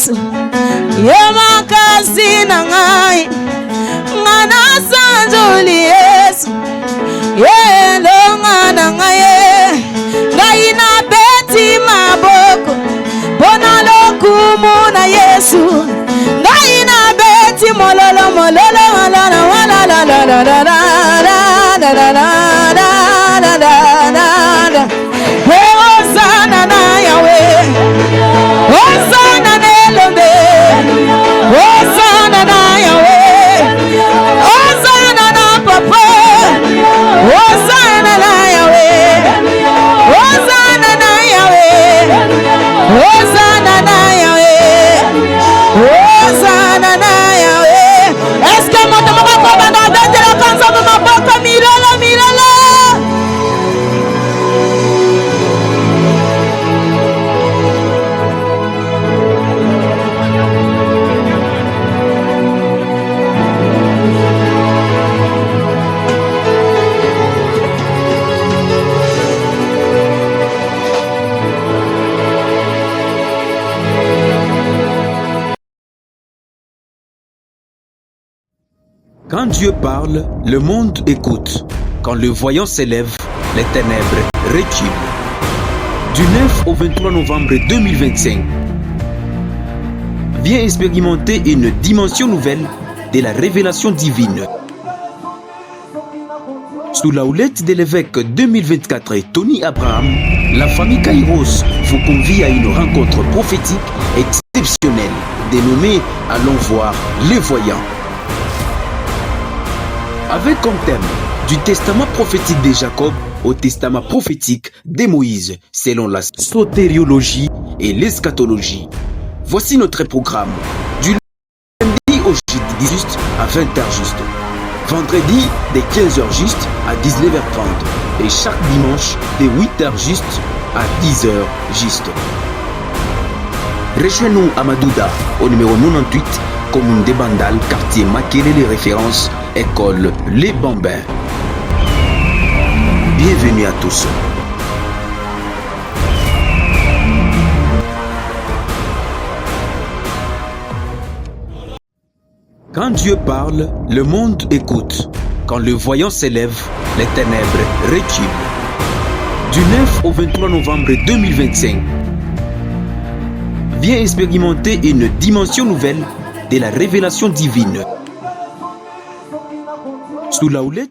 Yesu ye makasi na ngai ngana sanjoli Yesu ye longa na ngai ngai na beti maboko bona lokumu na Yesu ngai na beti mololo mololo la la la la la la la la la la la. Hosanna na Yahweh, Hosanna na Elombe, Hosanna na Yahweh, Hosanna na Papa, Hosanna na Yahweh, Hosanna na Yahweh, Hosanna na Yahweh, Hosanna na Yahweh. Est-ce que mon maboko bana betela kanza maboko milala milala. Quand Dieu parle, le monde écoute. Quand le voyant s'élève, les ténèbres reculent. Du 9 au 23 novembre 2025, viens expérimenter une dimension nouvelle de la révélation divine. Sous la houlette de l'évêque 2024 Tony Abraham, la famille Kairos vous convie à une rencontre prophétique exceptionnelle dénommée « Allons voir les voyants ». Avec comme thème du testament prophétique de Jacob au testament prophétique de Moïse, selon la sotériologie et l'eschatologie. Voici notre programme. Du lundi au jeudi juste à 20h juste. Vendredi de 15h juste à 19h30. Et chaque dimanche de 8h juste à 10h juste. Rejoignez-nous à Madouda au numéro 98, commune de Bandal, quartier Makele, les références, école Les Bambins. Bienvenue à tous. Quand Dieu parle, le monde écoute. Quand le voyant s'élève, les ténèbres reculent. Du 9 au 23 novembre 2025, viens expérimenter une dimension nouvelle de la révélation divine. Sous la houlette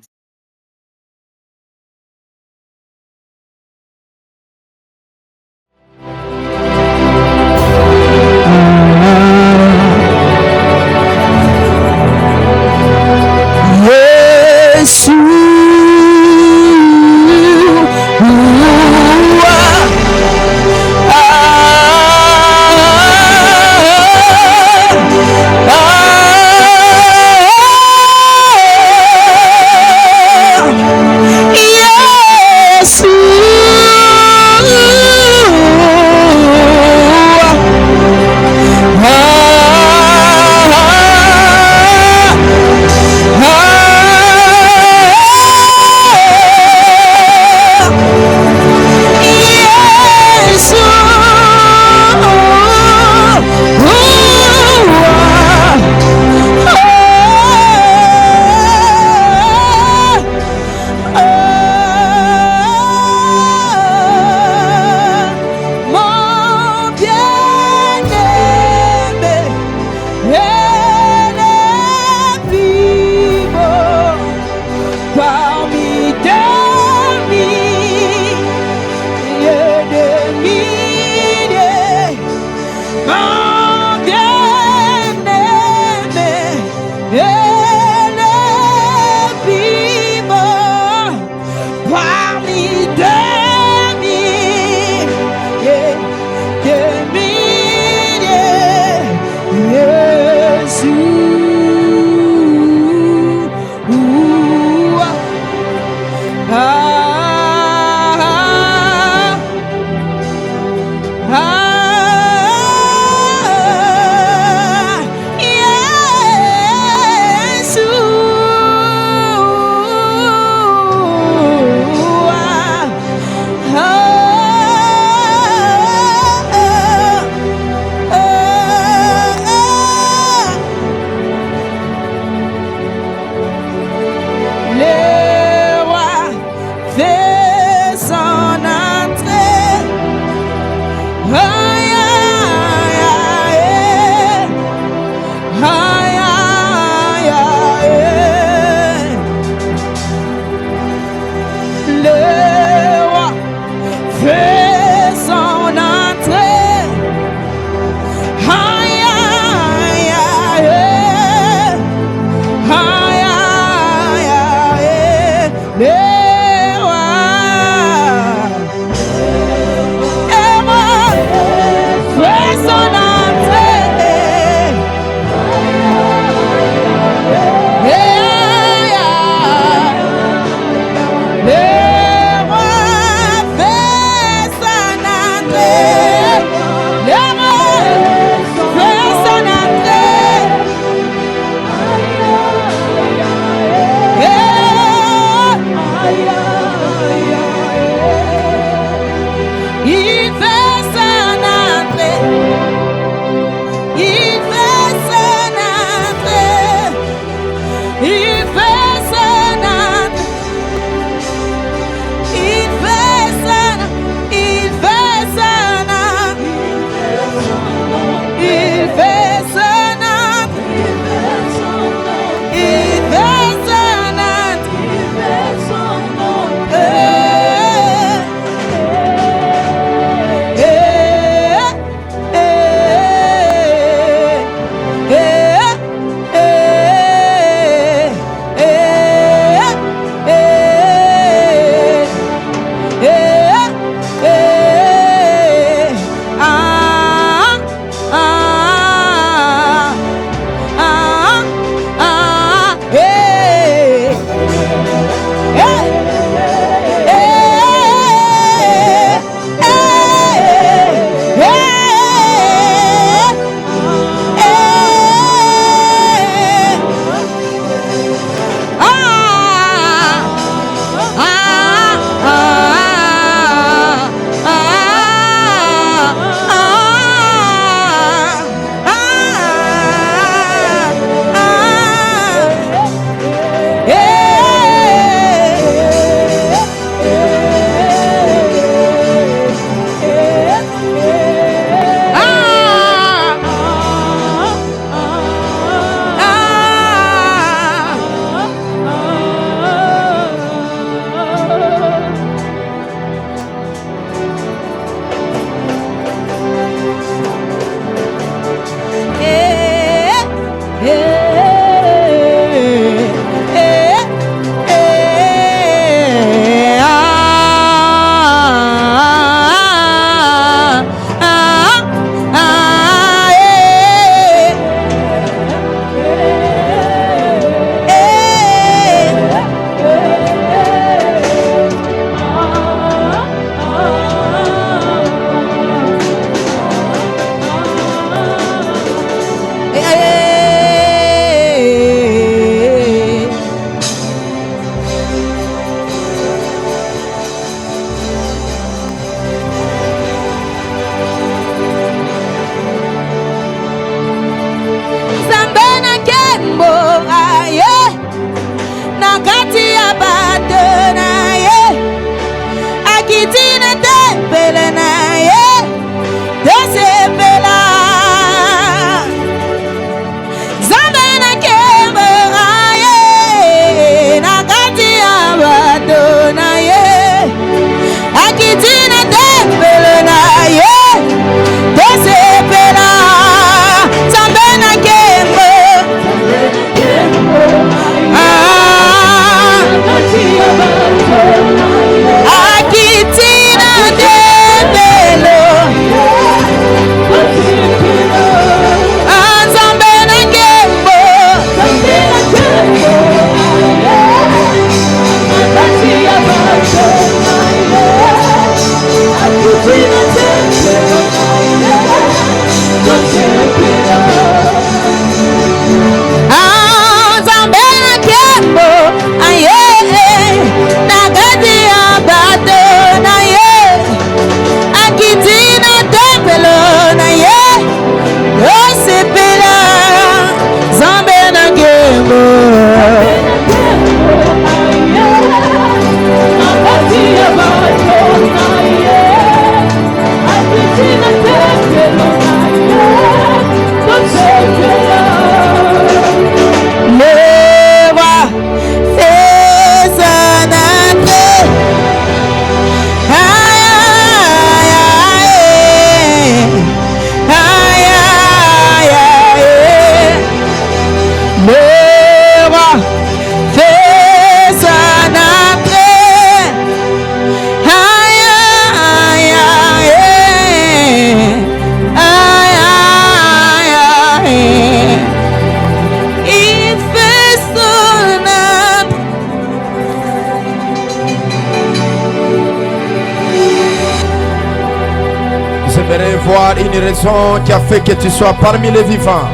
J'aimerais voir une raison qui a fait que tu sois parmi les vivants.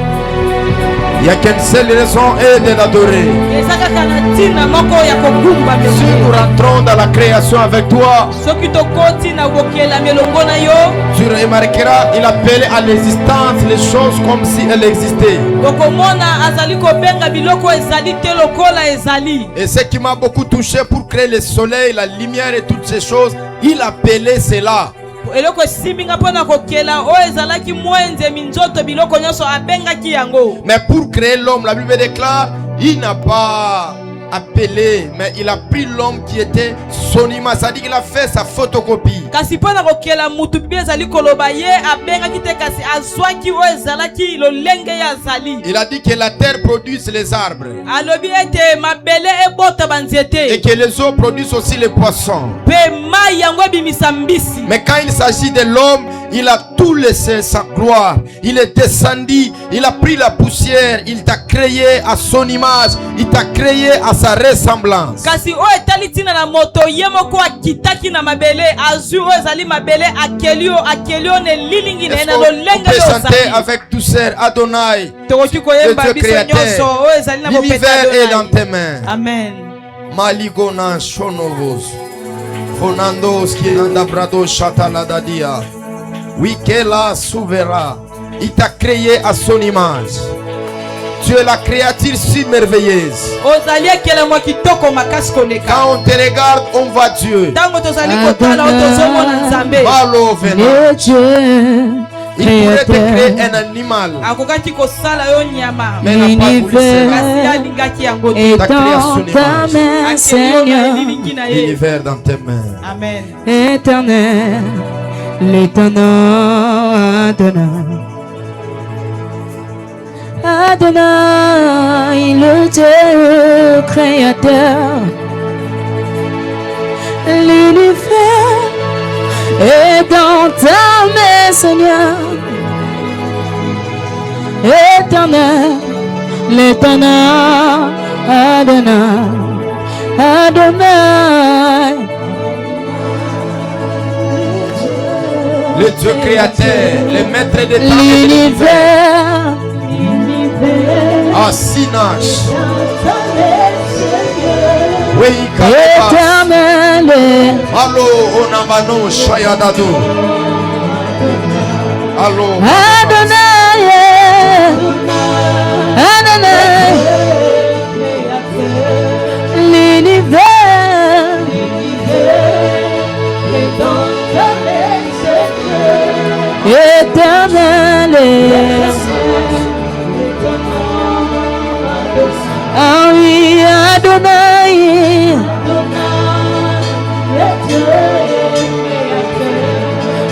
Il n'y a qu'une seule raison est de l'adorer. Si nous rentrons dans la création avec toi, tu remarqueras, il appelait à l'existence les choses comme si elles existaient. Et ce qui m'a beaucoup touché pour créer le soleil, la lumière et toutes ces choses, il appelait cela. Mais pour créer l'homme, la Bible déclare, il n'a pas appelé, mais il a pris l'homme qui était son image, c'est-à-dire qu'il a fait sa photocopie. Il a dit que la terre produit les arbres et que les eaux produisent aussi les poissons. Mais quand il s'agit de l'homme, il a tout laissé sa gloire. Il est descendu, il a pris la poussière, il t'a créé à son image, il t'a créé à sa ressemblance. On peut chanter avec douceur Adonai, le Dieu créateur. L'univers est dans tes mains. Amen. Maligona Shonovos Fonandos qui andabrado Chataladadia. Oui, qu'elle a souverain. Il t'a créé à son image. Tu es la créature si merveilleuse. Quand on te regarde, on voit Dieu. Malo venant. Il pourrait te créer un animal, mais il n'a pas voulu cela. Il t'a créé à son image. L'univers dans tes mains. Amen. Éternel, l'éternel Adonai, le Dieu créateur, l'univers est dans ta main, Seigneur. Éternel, l'éternel Adonai, Adonai. Le Dieu créateur, le maître des temps et de L'univers à Sinache. Oui, éternel, Allo, Onamano, Shayadado. Allo, Adonai, Adonai, l'univers éternel. Ah oui, Adonai,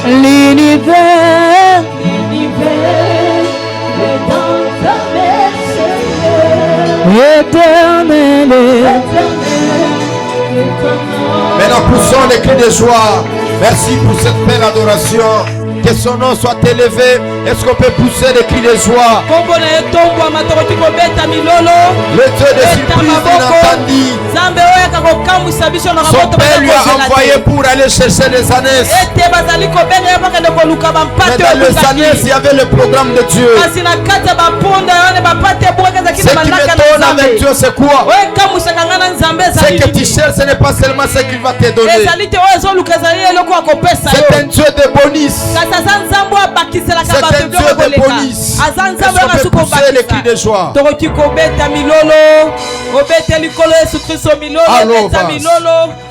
l'univers éternel. maintenant poussons les cris de joie. Merci pour cette belle adoration. Que son nom soit élevé. Est-ce qu'on peut pousser des cris de joie? Le Dieu de surprise inattendue. Son père lui a envoyé pour aller chercher les ânes. Mais dans les ânes, il y avait le programme de Dieu. Ce qui m'étonne avec Dieu, c'est quoi? Ce que tu cherches, ce n'est pas seulement ce qu'il va te donner. C'est un Dieu de bonus. C'est un Dieu de bonus. Est-ce qu'on peut pousser les cris de joie?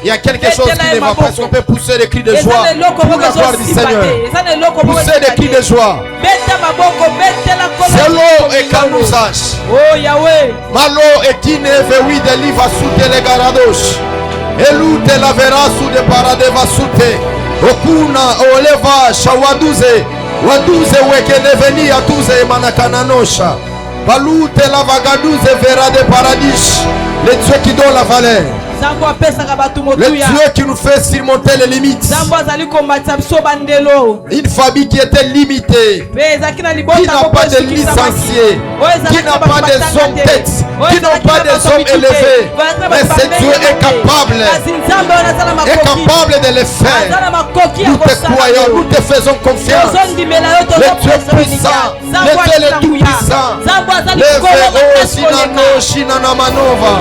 Il y a quelque chose qui ne va pas. Est-ce qu'on peut pousser les cris de joie pour la gloire du Seigneur? Pousser les cris de joie. C'est l'eau et Kanousash. Malo et Kine Vewi de Liva Soute les Garadosh. Elou te la verra sous des parades va soute. Okuna Oleva Shawaduze. Waduze weke deveni atuze manakananosha. Balou te la vagaduze verra de paradis. Le Dieu qui donne la valeur. Le Dieu qui nous fait surmonter les limites. Une famille qui était limitée, qui n'a pas de licenciés, qui n'a pas des hommes têtes, qui n'ont pas des hommes élevés. Mais ce Dieu est capable de les faire. Nous te croyons, nous te faisons confiance. Le Dieu puissant, le Dieu tout-puissant. Levez Sinano Shinana Manova.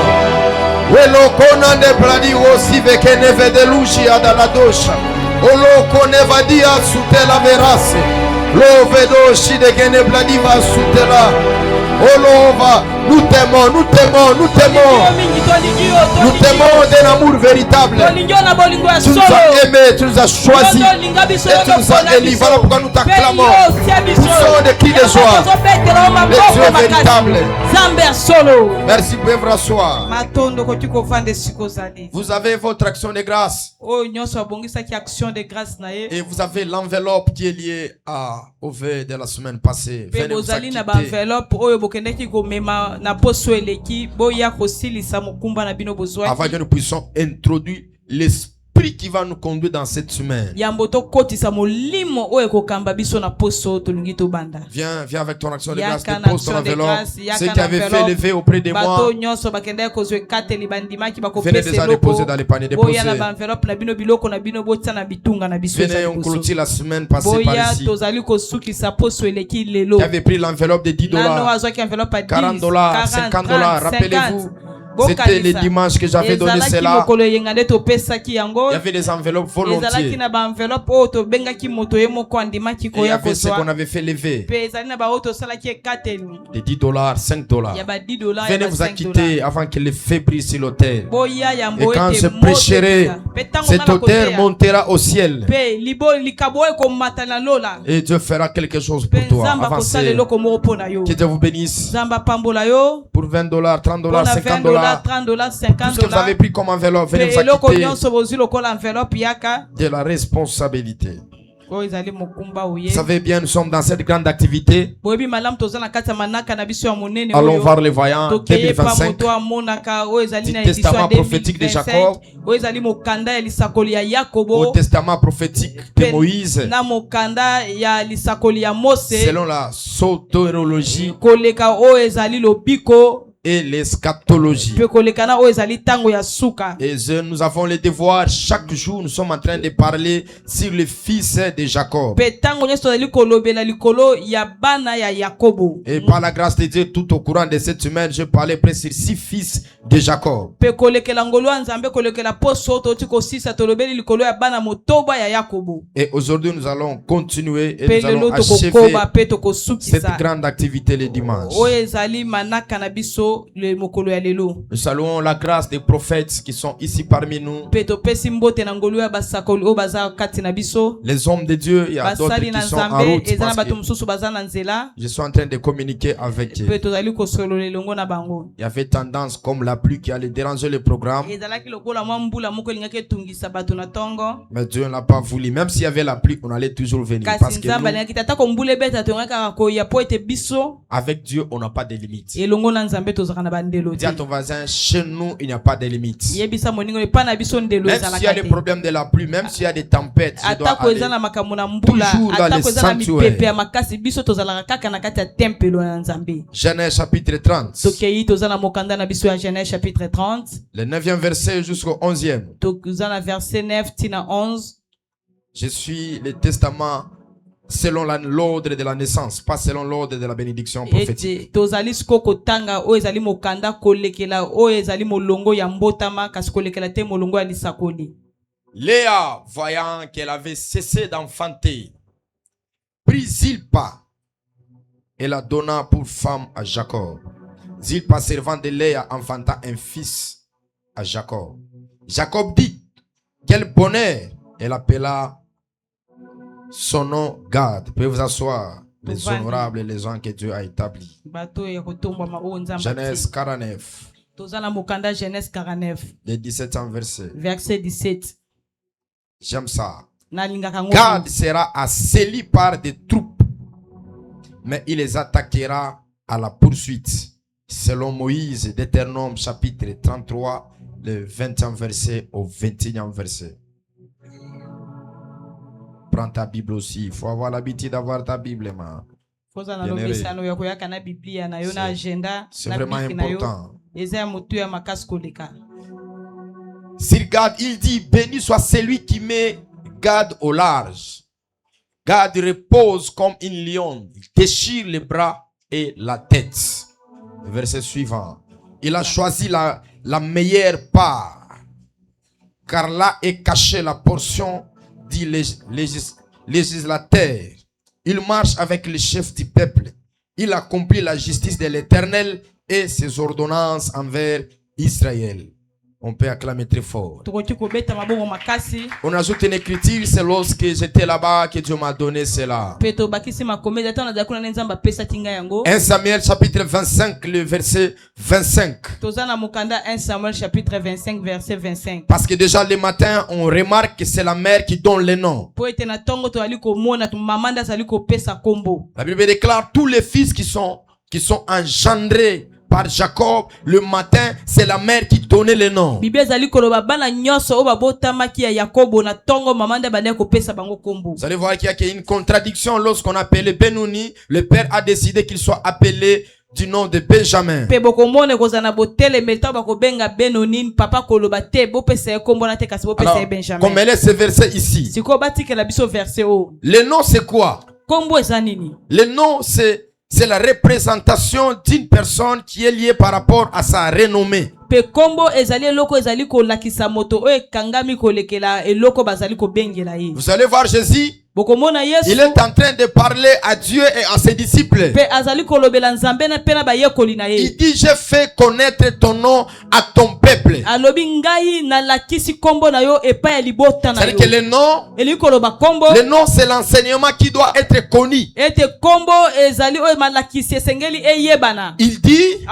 Welokona de Bradi aussi vekeneve de Lushi Adaladosha. Oloko nevadia sutela verase. Lovedoshi de Genebladi va sutela. Olova, nous t'aimons, nous t'aimons, nous t'aimons. Nous t'aimons d'un amour véritable. Tu nous as aimés, tu nous as choisis. Et tu nous as élus. Voilà pourquoi nous t'acclamons. Nous sommes des cris de joie. Le Dieu véritable. Merci, vous pouvez vous rasseoir. Vous avez votre action de grâce. Et vous avez l'enveloppe qui est liée au vœu de la semaine passée. Venez vous acquitter. Avant que nous puissions introduire l'esprit qui va nous conduire dans cette semaine. Viens avec ton action de grâce, dépose ton enveloppe. Ceux qui avaient fait lever auprès de moi, venez déjà déposer dans les paniers. Déposer. Venez, on clôture la semaine passée par ici. Qui avait pris l'enveloppe de $10, $40, $50, rappelez-vous. C'était les dimanches que j'avais donné cela. Il y avait des enveloppes volontiers. Et il y avait ce qu'on avait fait lever. Des $10, $5. Venez vous acquitter avant que les feux brillent sur l'autel. Et quand je prêcherai, cet autel montera au ciel. Et Dieu fera quelque chose pour toi. Avancez. Que Dieu vous bénisse. Pour $20, $30, $50. $30, $50. Tout ce que vous avez pris comme enveloppe, venez vous acquitter de la responsabilité. Vous savez bien, nous sommes dans cette grande activité. Allons voir les voyants 2025 du testament prophétique de Jacob, au testament prophétique de Moïse, selon la sotérologie et l'eschatologie. Et nous avons le devoir, chaque jour, nous sommes en train de parler sur le fils de Jacob. Et par la grâce de Dieu, tout au courant de cette semaine, je parlais presque sur 6 fils de Jacob. Et aujourd'hui, nous allons continuer et nous allons achever cette grande activité le dimanche. Nous saluons la grâce des prophètes qui sont ici parmi nous. Les hommes de Dieu, il y a d'autres qui sont en route. Je suis en train de communiquer avec eux. Il y avait tendance comme la pluie qui allait déranger le programme. Mais Dieu n'a pas voulu. Même s'il y avait la pluie, on allait toujours venir. Parce que nous, avec Dieu, on n'a pas de limites. Dis à ton voisin, chez nous, il n'y a pas de limites. Même s'il y a des problèmes de la pluie, même s'il y a des tempêtes, je dois aller toujours dans les sanctuaires. Genèse chapitre 30. Le 9e verset jusqu'au 11e. Je suis le testament selon l'ordre de la naissance, pas selon l'ordre de la bénédiction prophétique. Léa, voyant qu'elle avait cessé d'enfanter, prit Zilpa et la donna pour femme à Jacob. Zilpa, servant de Léa, enfanta un fils à Jacob. Jacob dit, quel bonheur! Elle appela son nom Gad. Pouvez vous asseoir, les honorables et les gens que Dieu a établis. Genèse 49. Le 17e verset. Verset 17. J'aime ça. Gad sera assailli par des troupes, mais il les attaquera à la poursuite. Selon Moïse, Deutéronome chapitre 33, le 20e verset au 21e verset. Prends ta Bible aussi. Il faut avoir l'habitude d'avoir ta Bible, man. C'est vraiment important. S'il garde, il dit, béni soit celui qui met garde au large. Garde repose comme une lion. Il déchire les bras et la tête. Verset suivant. Il a choisi la meilleure part, car là est cachée la portion du législateur. Il marche avec les chefs du peuple. Il accomplit la justice de l'Éternel et ses ordonnances envers Israël. On peut acclamer très fort. On ajoute une écriture, c'est lorsque j'étais là-bas que Dieu m'a donné cela. 1 Samuel chapitre 25, le verset 25. Parce que déjà le matin, on remarque que c'est la mère qui donne les noms. La Bible déclare tous les fils qui sont engendrés par Jacob, le matin, c'est la mère qui donnait les noms. Vous allez voir qu'il y a une contradiction lorsqu'on appelait Benoni. Le père a décidé qu'il soit appelé du nom de Benjamin. Alors, comme elle est ce verset ici. Le nom c'est quoi? Le nom c'est la représentation d'une personne qui est liée par rapport à sa renommée. Vous allez voir Jésus. Il est en train de parler à Dieu et à ses disciples. Il dit, j'ai fait connaître ton nom à ton peuple. C'est-à-dire que le nom c'est l'enseignement qui doit être connu. Il dit,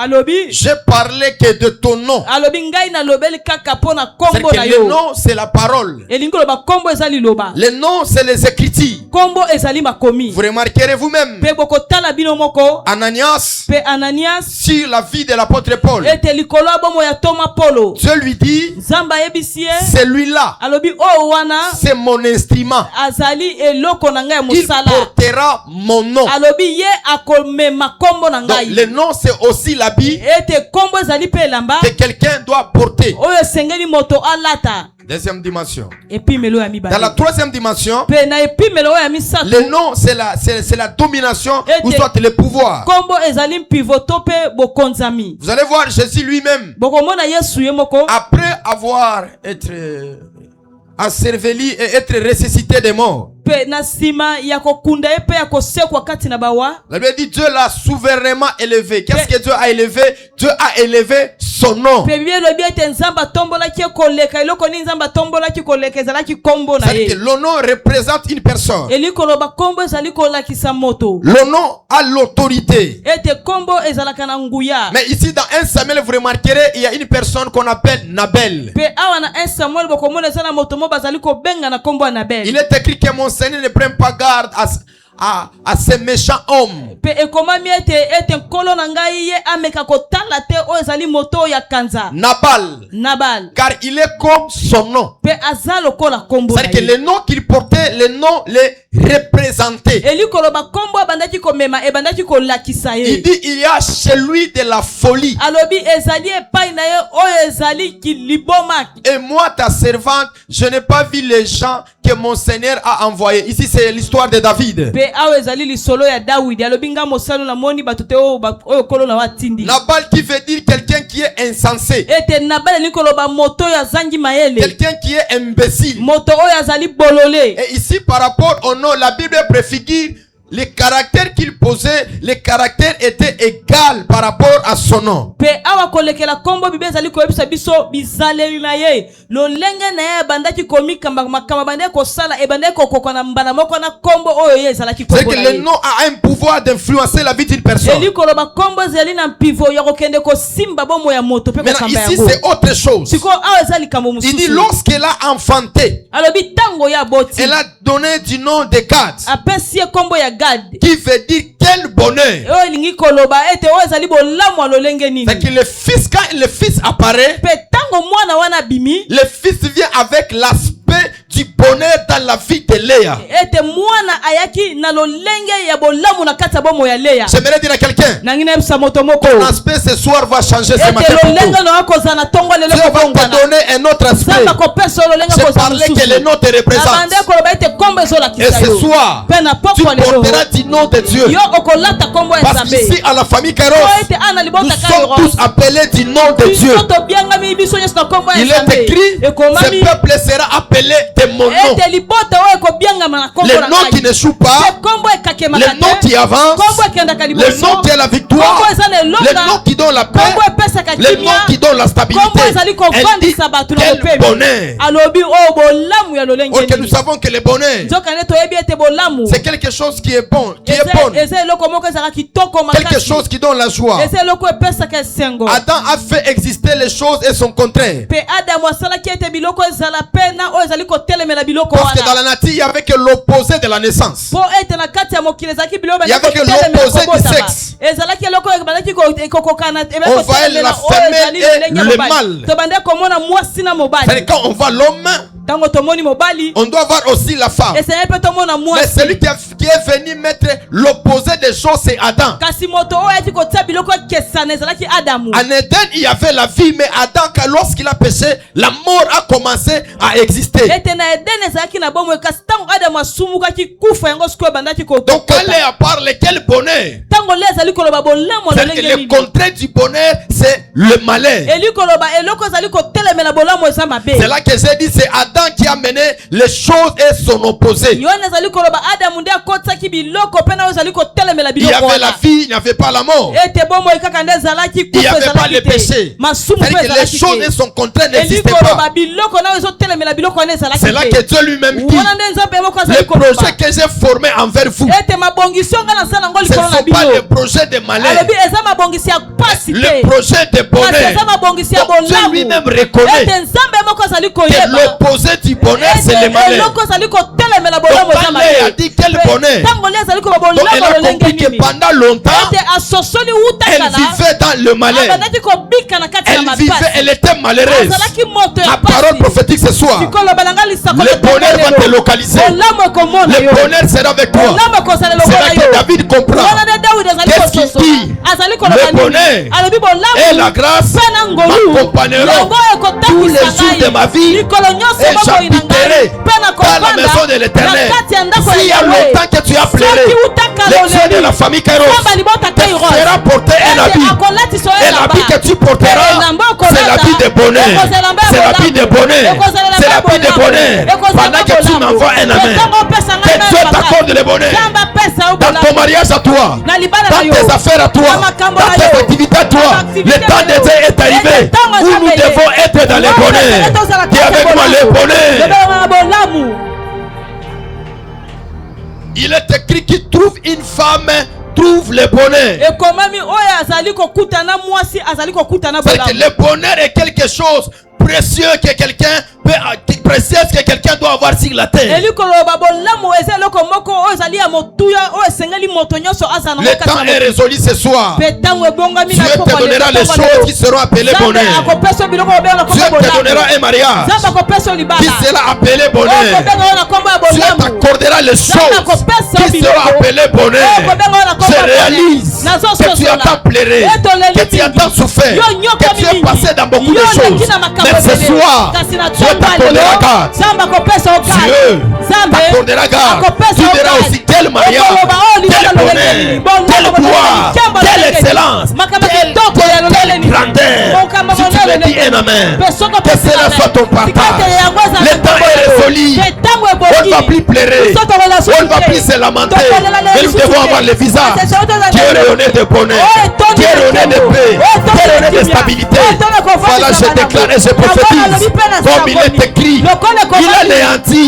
j'ai parlé que de ton nom. C'est-à-dire que le nom c'est la parole. Le nom c'est les écritures. Vous remarquerez vous-même Ananias sur la vie de l'apôtre Paul. Dieu lui dit, celui-là c'est mon instrument, il portera mon nom. Donc, le nom c'est aussi l'habit que quelqu'un doit porter. Deuxième dimension. Dans la troisième dimension, le nom c'est la domination ou soit le pouvoir. Vous allez voir Jésus lui-même, après avoir été enseveli et être ressuscité des morts. La Bible dit Dieu l'a souverainement élevé. Qu'est-ce que Dieu a élevé? Dieu a élevé son nom. C'est-à-dire que le nom représente une personne. Le nom a l'autorité. Mais ici dans 1 Samuel, vous remarquerez, il y a une personne qu'on appelle Nabel. Il est écrit que mon Seigneur ne prend pas garde à ces méchants hommes. Nabal, car il est comme son nom. C'est-à-dire que le nom qu'il portait, le nom les représentait. Il dit, il y a chez lui de la folie. Et moi, ta servante, je n'ai pas vu les gens que mon Seigneur a envoyés. Ici, c'est l'histoire de David. Nabal qui veut dire quelqu'un qui est insensé, quelqu'un qui est imbécile. Et ici par rapport au nom, la Bible préfigure les caractères qu'il posait. Les caractères étaient égaux par rapport à son nom. C'est que le nom a un pouvoir d'influencer la vie d'une personne. Maintenant ici c'est autre chose. Il dit lorsqu'elle a enfanté, elle a donné du nom de Gad. qui veut dire quel bonheur. C'est que le fils, quand le fils apparaît, le fils vient avec l'aspect du bonheur dans la vie de Léa. J'aimerais dire à quelqu'un, ton aspect ce soir va changer ce matin. Dieu va te donner un autre aspect. C'est parler que le nom te représente. Et ce soir, tu porteras du nom de Dieu. Parce qu'ici à la famille Kairos, nous sommes tous appelés du nom de Dieu. Il est écrit, ce peuple sera appelé de mon nom. Le nom qui n'échoue pas, le nom qui avance, le nom qui est la victoire, le nom qui donne la paix, le nom qui donne la stabilité. Elle dit quel bonheur. Ok, nous savons que le bonheur, c'est quelque chose qui est bon, qui est bon, quelque chose qui donne la joie. Adam a fait exister les choses et son contraire. Parce que dans la nature, il n'y avait que l'opposé de la naissance. Il n'y avait que l'opposé du sexe. On voyait la femelle et le mâle. C'est quand on voit l'homme, on doit voir aussi la femme. Mais celui qui est venu mettre l'opposé des choses, c'est Adam. En Éden, il y avait la vie, mais Adam, lorsqu'il a péché, la mort a commencé à exister. Donc quand Léa parle, quel bonheur. C'est que le contraire du bonheur, c'est le malheur. C'est là que j'ai dit, c'est Adam qui a mené les choses et son opposé. Il y avait la vie, il n'y avait pas la mort. Il n'y avait pas le péché. C'est-à-dire que les choses et son contraire n'existaient pas. C'est là que Dieu lui-même dit, les projets que j'ai formés envers vous, ce ne sont pas les projets de malheur, le projet de bonheur. Donc Dieu lui-même reconnaît que l'opposé du bonheur, c'est le malheur. Donc quand Léa a dit quel bonheur, donc elle a compris que pendant longtemps, elle vivait dans le malheur. Elle était malheureuse. La parole prophétique ce soir, le bonheur va te localiser. Le bonheur sera avec toi. C'est là que David comprend. Qu'est-ce qu'il dit? Le bonheur et la grâce m'accompagneront tous les jours de ma vie, et j'habiterai dans la maison de l'Éternel. S'il y a longtemps que tu as pleuré, le Dieu de la famille Kairos te fera porter un habit. Et l'habit que tu porteras, c'est l'habit de bonheur. C'est l'habit de bonheur. C'est l'habit de bonheur. Pendant que tu m'envoies un amen, que Dieu t'accorde le bonheur dans ton mariage à toi, dans tes affaires à toi, dans tes activités à toi. Le temps de Dieu est arrivé où nous devons être dans le bonheur. Dis avec moi le bonheur. Il est écrit qu'il trouve une femme, trouve le bonheur. C'est que le bonheur est quelque chose précieux que quelqu'un peut, précieuse que quelqu'un doit avoir sur la terre. Le temps est résolu ce soir. Dieu te donnera les choses qui seront appelées bonheur. Dieu te donnera un mariage qui sera appelé bonheur. Dieu t'accordera les choses qui seront appelées bonheur. Je réalise que tu as pleuré, que tu as souffert, que tu es passé dans beaucoup de choses. Mais ce soir, Dieu t'accordera garde. Dieu t'accordera garde. Tu verras aussi quel mariage, quel bonheur, quelle gloire, quelle excellence, quelle grandeur. Si tu me dis un amen, que cela soit ton partage. Le temps est résolu. On ne va plus pleurer, on ne va plus se lamenter, mais nous devons avoir le visage qui est rayonné de bonheur, qui est rayonné de paix, qui est rayonné de stabilité. Voilà, je déclare et je prophétise, comme il est écrit, il a anéanti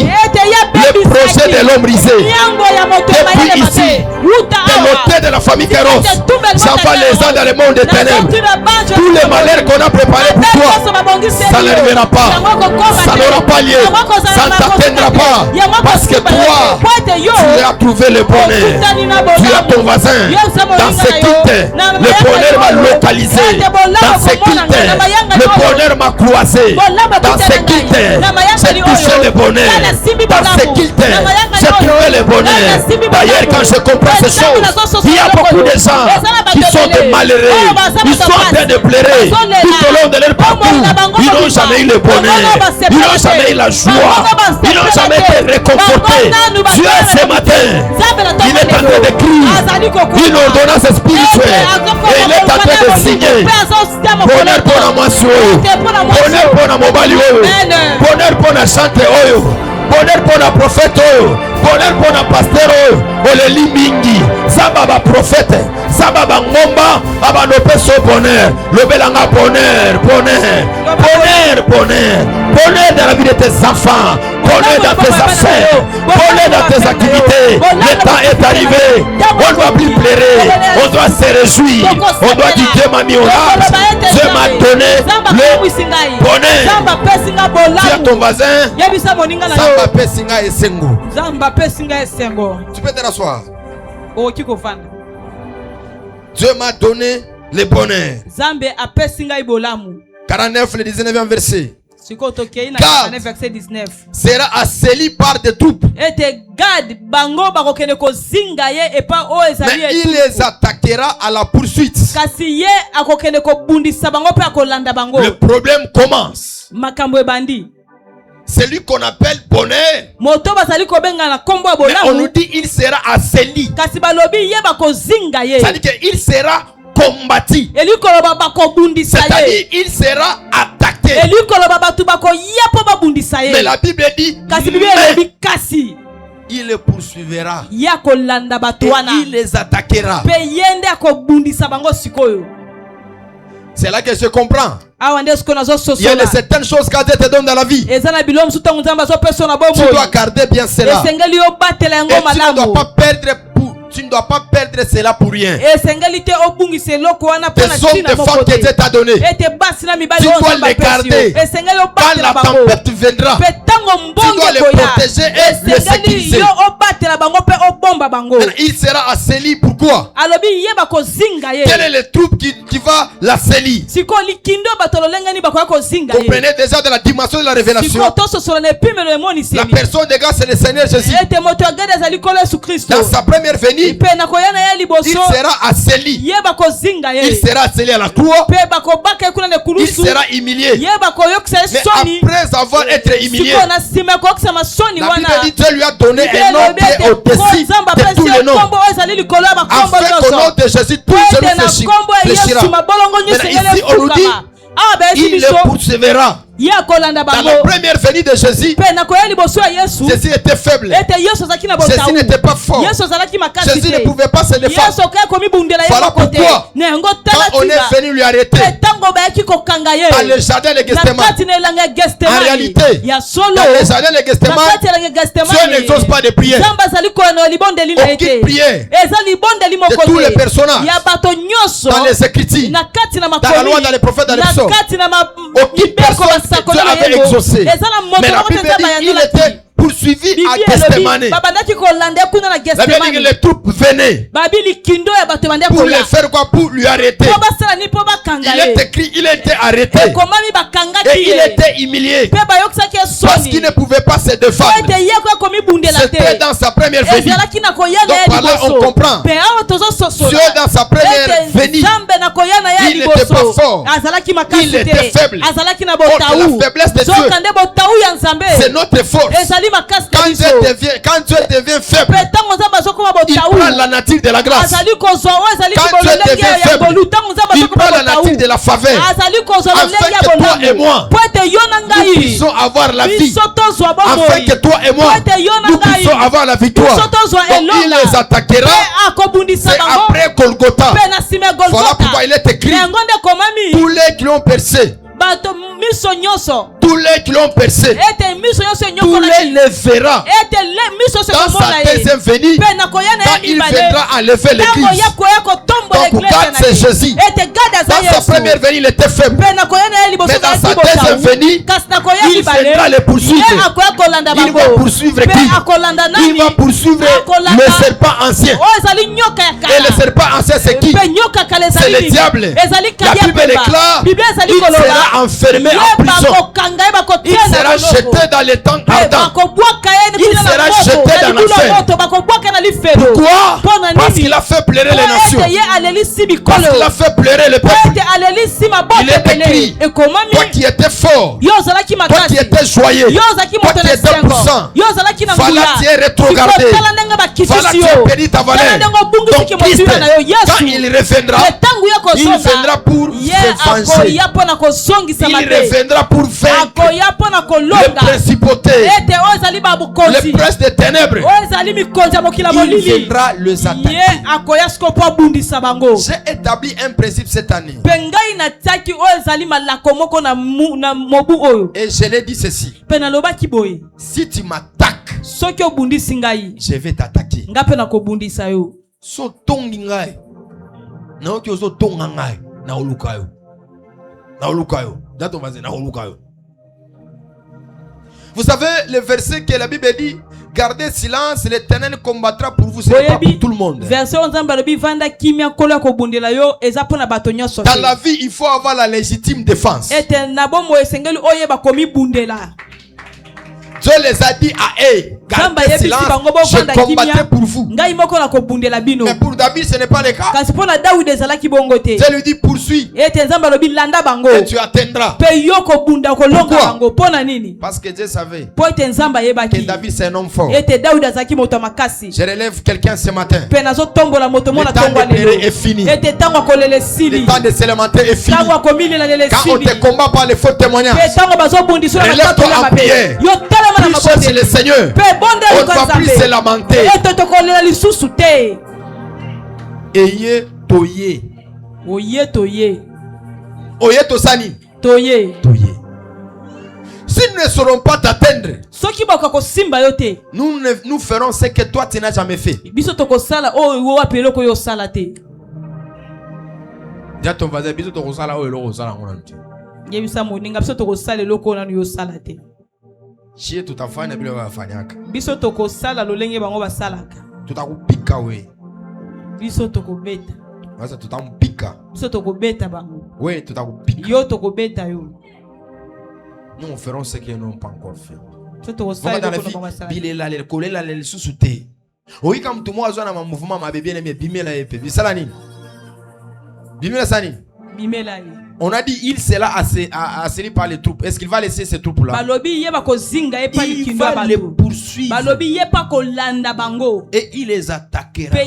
le projet de l'homme brisé. Depuis ici, de l'autel de la la famille Kéros. J'envoie les ans dans le monde des ténèbres. Tous les malheurs qu'on a préparés pour toi, ça n'arrivera pas. Ça n'aura pas lieu. Ça ne t'atteindra pas. Parce que toi, tu as trouvé le bonheur. Tu as ton voisin. Dans ce culte, le bonheur m'a localisé. Dans ce culte, le bonheur m'a croisé. Dans ce culte, j'ai touché le bonheur. Dans ce culte, j'ai trouvé le bonheur. D'ailleurs, quand je comprends ces choses, il y a beaucoup de gens qui sont des malheureux. Ils sont en train de pleurer tout au long de leur parcours. Ils n'ont jamais eu le bonheur. Ils n'ont jamais eu la joie. Ils n'ont jamais été réconfortés. Dieu, ce matin, il est en train de crier une ordonnance spirituelle. Et il est en train de signer bonheur pour la moisson, bonheur pour la mobile, bonheur pour la chante, bonheur pour la prophète, bonheur pour la pasteur, le limingi, sababa prophète, sababa ngomba, abanope so bonheur, le belanga bonheur, bonheur, bonheur, bonheur, bonheur dans la vie de tes enfants, bonheur dans tes affaires, bonheur dans tes activités. Le temps est arrivé, on ne doit plus pleurer, on doit se réjouir, on doit dire Dieu m'a mis au large, Dieu m'a donné le bonheur. Tu as ton voisin, Zamba Pesinga et Sengo. Tu peux te rasseoir. Dieu m'a donné le bonheur. 49, le 19e verset. Gad sera assailli par des troupes, mais il les attaquera à la poursuite. Le problème commence. Celui qu'on appelle bonheur, mais on nous dit il sera assailli. C'est-à-dire qu'il sera combattu. C'est-à-dire il sera attaqué. Mais la Bible dit il les poursuivra et il les attaquera. C'est là que je comprends. Il y a certaines choses que Dieu te donne dans la vie. Tu dois garder bien cela. Et tu ne dois pas perdre cela pour rien. Des hommes, des femmes que Dieu t'a donné, tu dois les garder. Quand la tempête viendra, tu dois les protéger et les sécuriser. Il sera assailli. Pourquoi? Quel est le troupe qui va l'assaillir? Comprenez déjà de la dimension de la révélation. La personne de grâce, c'est le Seigneur Jésus. Dans sa première venue, il sera assailli. Il sera assailli à la croix. Il sera humilié. Mais après avoir été humilié, la Bible dit Dieu lui a donné un nom qui est au-dessus de tous les noms, afin qu'au nom de Jésus tout genou fléchira. Mais ici on nous dit il le poursuivra. Dans la première venue de Jésus, Jésus était faible. Jésus n'était pas fort. Jésus ne pouvait pas se défendre. Voilà pourquoi, quand on est venu lui arrêter dans le jardin de Gethsemane, en réalité, dans le jardin de Gethsemane, Dieu n'exauce pas de prière. Aucune prière de tous les personnages dans les Écritures, dans la loi, dans les prophètes, dans les psaumes, aucune personne Dieu avait exaucé. Mais la Bible dit il était poursuivi à Gethsemane. La Bible dit que les troupes venaient pour le faire quoi? Pour lui arrêter. Il est écrit, il était arrêté et il était humilié parce qu'il ne pouvait pas se défendre. C'était dans sa première venue. Donc par là on comprend. Dieu dans sa première venue, il n'était pas fort, il était faible. La faiblesse de Dieu, c'est notre force. Quand Dieu devient faible, il prend la nature de la grâce. Quand Dieu devient faible, il prend la nature de la faveur, afin que toi et moi nous puissions avoir la vie, afin que toi et moi nous puissions avoir la victoire. Donc il les attaquera. C'est après Golgotha. Voilà pourquoi il est écrit. Tous les qui l'ont percé. Tous les qui l'ont percé, tous les le verra. Dans sa deuxième venue, quand il viendra enlever l'église. Donc regarde, c'est Jésus. Dans sa première venue, il était faible. Mais dans sa deuxième venue, il viendra les poursuivre. Il va poursuivre qui? Il va poursuivre le serpent ancien. Et le serpent ancien, c'est qui? C'est le diable. La Bible déclare, il sera enfermé en prison. Il sera jeté dans les temps ardents. Il sera jeté dans l'enfer. Pourquoi? Parce qu'il a fait pleurer les nations. Parce qu'il a fait pleurer le peuple. Il est écrit, toi qui étais fort, toi qui étais joyeux, toi qui étais puissant, voilà tu es rétrogradé, voilà tu es béni ta valeur. Donc Christ, quand il reviendra pour se venger. Il reviendra pour vaincre les principautés, les princes des ténèbres. Il viendra les attaquer. J'ai établi un principe cette année. Et je l'ai dit ceci. Si tu m'attaques, je vais t'attaquer. So tongi ngai. Na oki so tonga ngai. Na olukayo. Na olukayo. Dato vaze na olukayo. Vous savez le verset que la Bible dit, gardez silence, l'Éternel combattra pour vous, c'est pas pour tout le monde. Dans la vie, il faut avoir la légitime défense. Dieu les a dit à eux, gardez silence, je combattrai pour vous. Mais pour David, ce n'est pas le cas. Dieu lui dit, poursuis. Et tu atteindras. Pourquoi? Parce que Dieu savait que David c'est un homme fort. Je relève quelqu'un ce matin. Le temps de pleurer est fini. Le temps de se lamenter est fini. Quand on te combat par les faux témoignages, relève-toi en prière. Plus cherche le Seigneur, on ne va plus se lamenter. Eye toye. Oye tosani. Toye. S'ils ne sauront pas t'atteindre, nous ferons ce que toi tu n'as jamais fait. Dis à ton voisin, biso tokosala oyo eloko osala ngona nti. Yebisa moninga biso tokosala eloko na yo sala te. Chie tutafanya bila wafanyaka. Biso tokosala lolenge bango basalaka. Tutakupika we. Biso tokobeta. Basa tutampika. Biso tokobeta bango. We tutakupika. Yo tokobeta yo. Nous ferons ce qu'ils n'ont pas encore fait. Dans la vie, bilela le kolela le susute. Oui, comme tout moi zona ma mouvement ma bébé mais bimela épée. Bisalani. Bimela sani. Bimela. On a dit il sera assailli par les troupes. Est-ce qu'il va laisser ces troupes là? Il va les poursuivre. Et il les attaquera.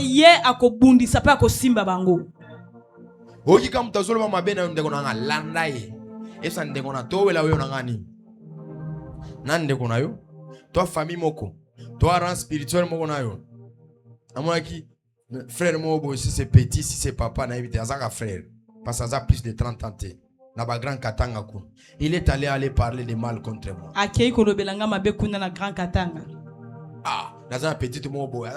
Oui, comme tu as seulement ma benne de gona landa ye. Et ça ne gona to wela yo nangani. Nande gona yo. Toi famille moko. Toi rang spirituel moko na yo. Amoi qui frère mobo si c'est petit si c'est papa na éviter azaka frère. Parce que ça a plus de 30 ans. Grand Katanga. Il est allé parler de mal contre moi. Ah, dans un petit mot boy.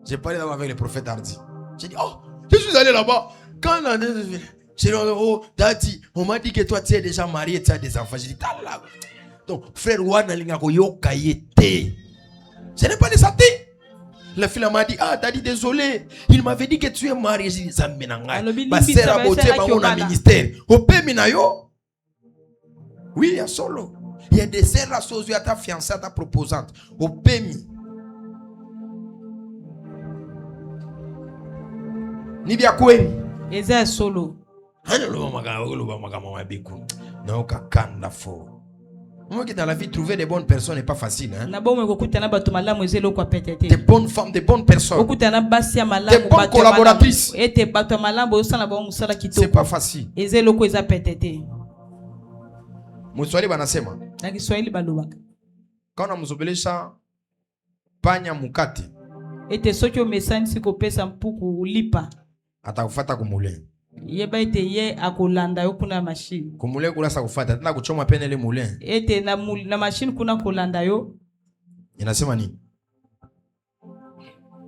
J'ai parlé avec le prophète Hardy. J'ai dit, oh, je suis allé là-bas. Quand j'ai dit, oh, Dati, on m'a dit que toi tu es déjà marié, tu as des enfants. J'ai dit, là. Donc, frère Wana Lingako Yokayete. Ce n'est pas de santé. La fille m'a dit, ah, t'as dit désolé. Il m'avait dit que tu es marié. J'ai dit, Zambénanga. Basera Boté, mon ministère. Ope Minayo. Oui, il y a solo. Il y a des serres à socio à ta fiancée, à ta proposante. Ope Mi. Nibia Koué. Eza solo. Non, kakanda fo. Moi qui dans la vie trouver des bonnes personnes n'est pas facile hein. Des bonnes femmes, des bonnes personnes. Des bonnes collaboratrices. C'est pas facile. Mswahili banasema. Na Kiswahili balobaka. Kana mzobelesha panya mukate. Ete soki omesani siko pesa mpuku ulipa. Atakufuata kumule. Yeba ete ye akolanda yo kuna machine. Kumule kula sa kufuata tena kuchoma pene ile mule. Ete na machine kuna kolanda yo. Inasema nini?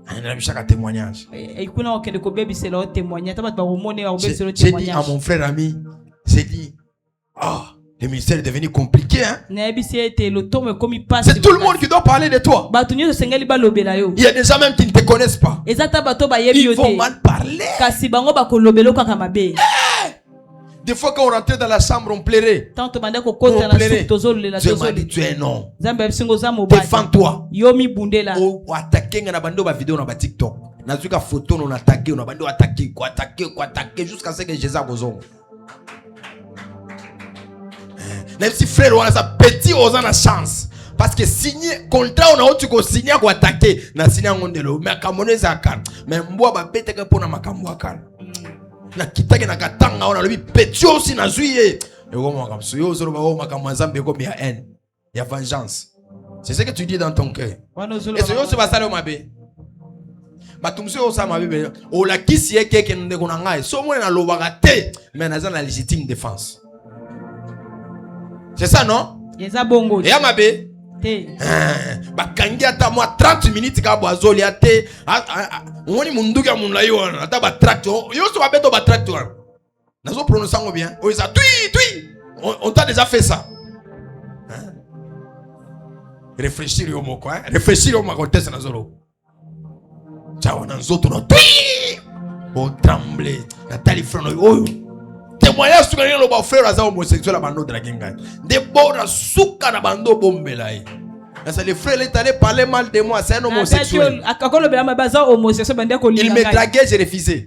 Anabishaka témoignage. Ikuna okende ko baby c'est le témoignage. Tabat ba omone ba baby c'est le J'ai dit témoignage. à mon frère ami, j'ai dit le ministère est devenu compliqué hein. C'est tout le monde qui doit parler de toi. Il y a des gens même qui ne te connaissent pas. Ils vont mal parler. Des fois quand on rentrait dans la chambre on plairait. Dieu m'a dit tu es non. Défends-toi. Oh, attaquer na bando ba vidéo na ba TikTok. Na zuka photo on attaquer on bando attaquer jusqu'à ce que Jésus gozongo. Même si frère on a sa petit aux la chance parce que signer contrat on a autre que signer pour attaquer na signer ngondelo mais kamone zakana mais mbwa ba beteka pona makambo akana na kitake na katanga on a lui petit aussi na juillet et au makambo yo zoro ba o makambo nzambe ko ya haine ya vengeance c'est ce que tu dis dans ton cœur et c'est yo se basale o mabe batumse o sa mabe o la kisi ekeke ndeko na ngai so mo na lobaka te mais na za na légitime défense. C'est ça, non? Et à ma bé, bakangi ata moi 30 minutes ka boazoli ate on ni munduka munla yo ata ba tracteur yo so babeto ba tracteur nazo prononcer ngo bien o ça tui on t'a déjà fait ça réfléchir yo moko hein réfléchir yo ma conteste nazolo ciao nanzoto no tui on tremble natali freno yo témoignage sur le ba frère aza homosexuel bando draginga de bora suka na bando bombela yi c'est le frère est allé parler mal de moi c'est un homosexuel il me draguait j'ai refusé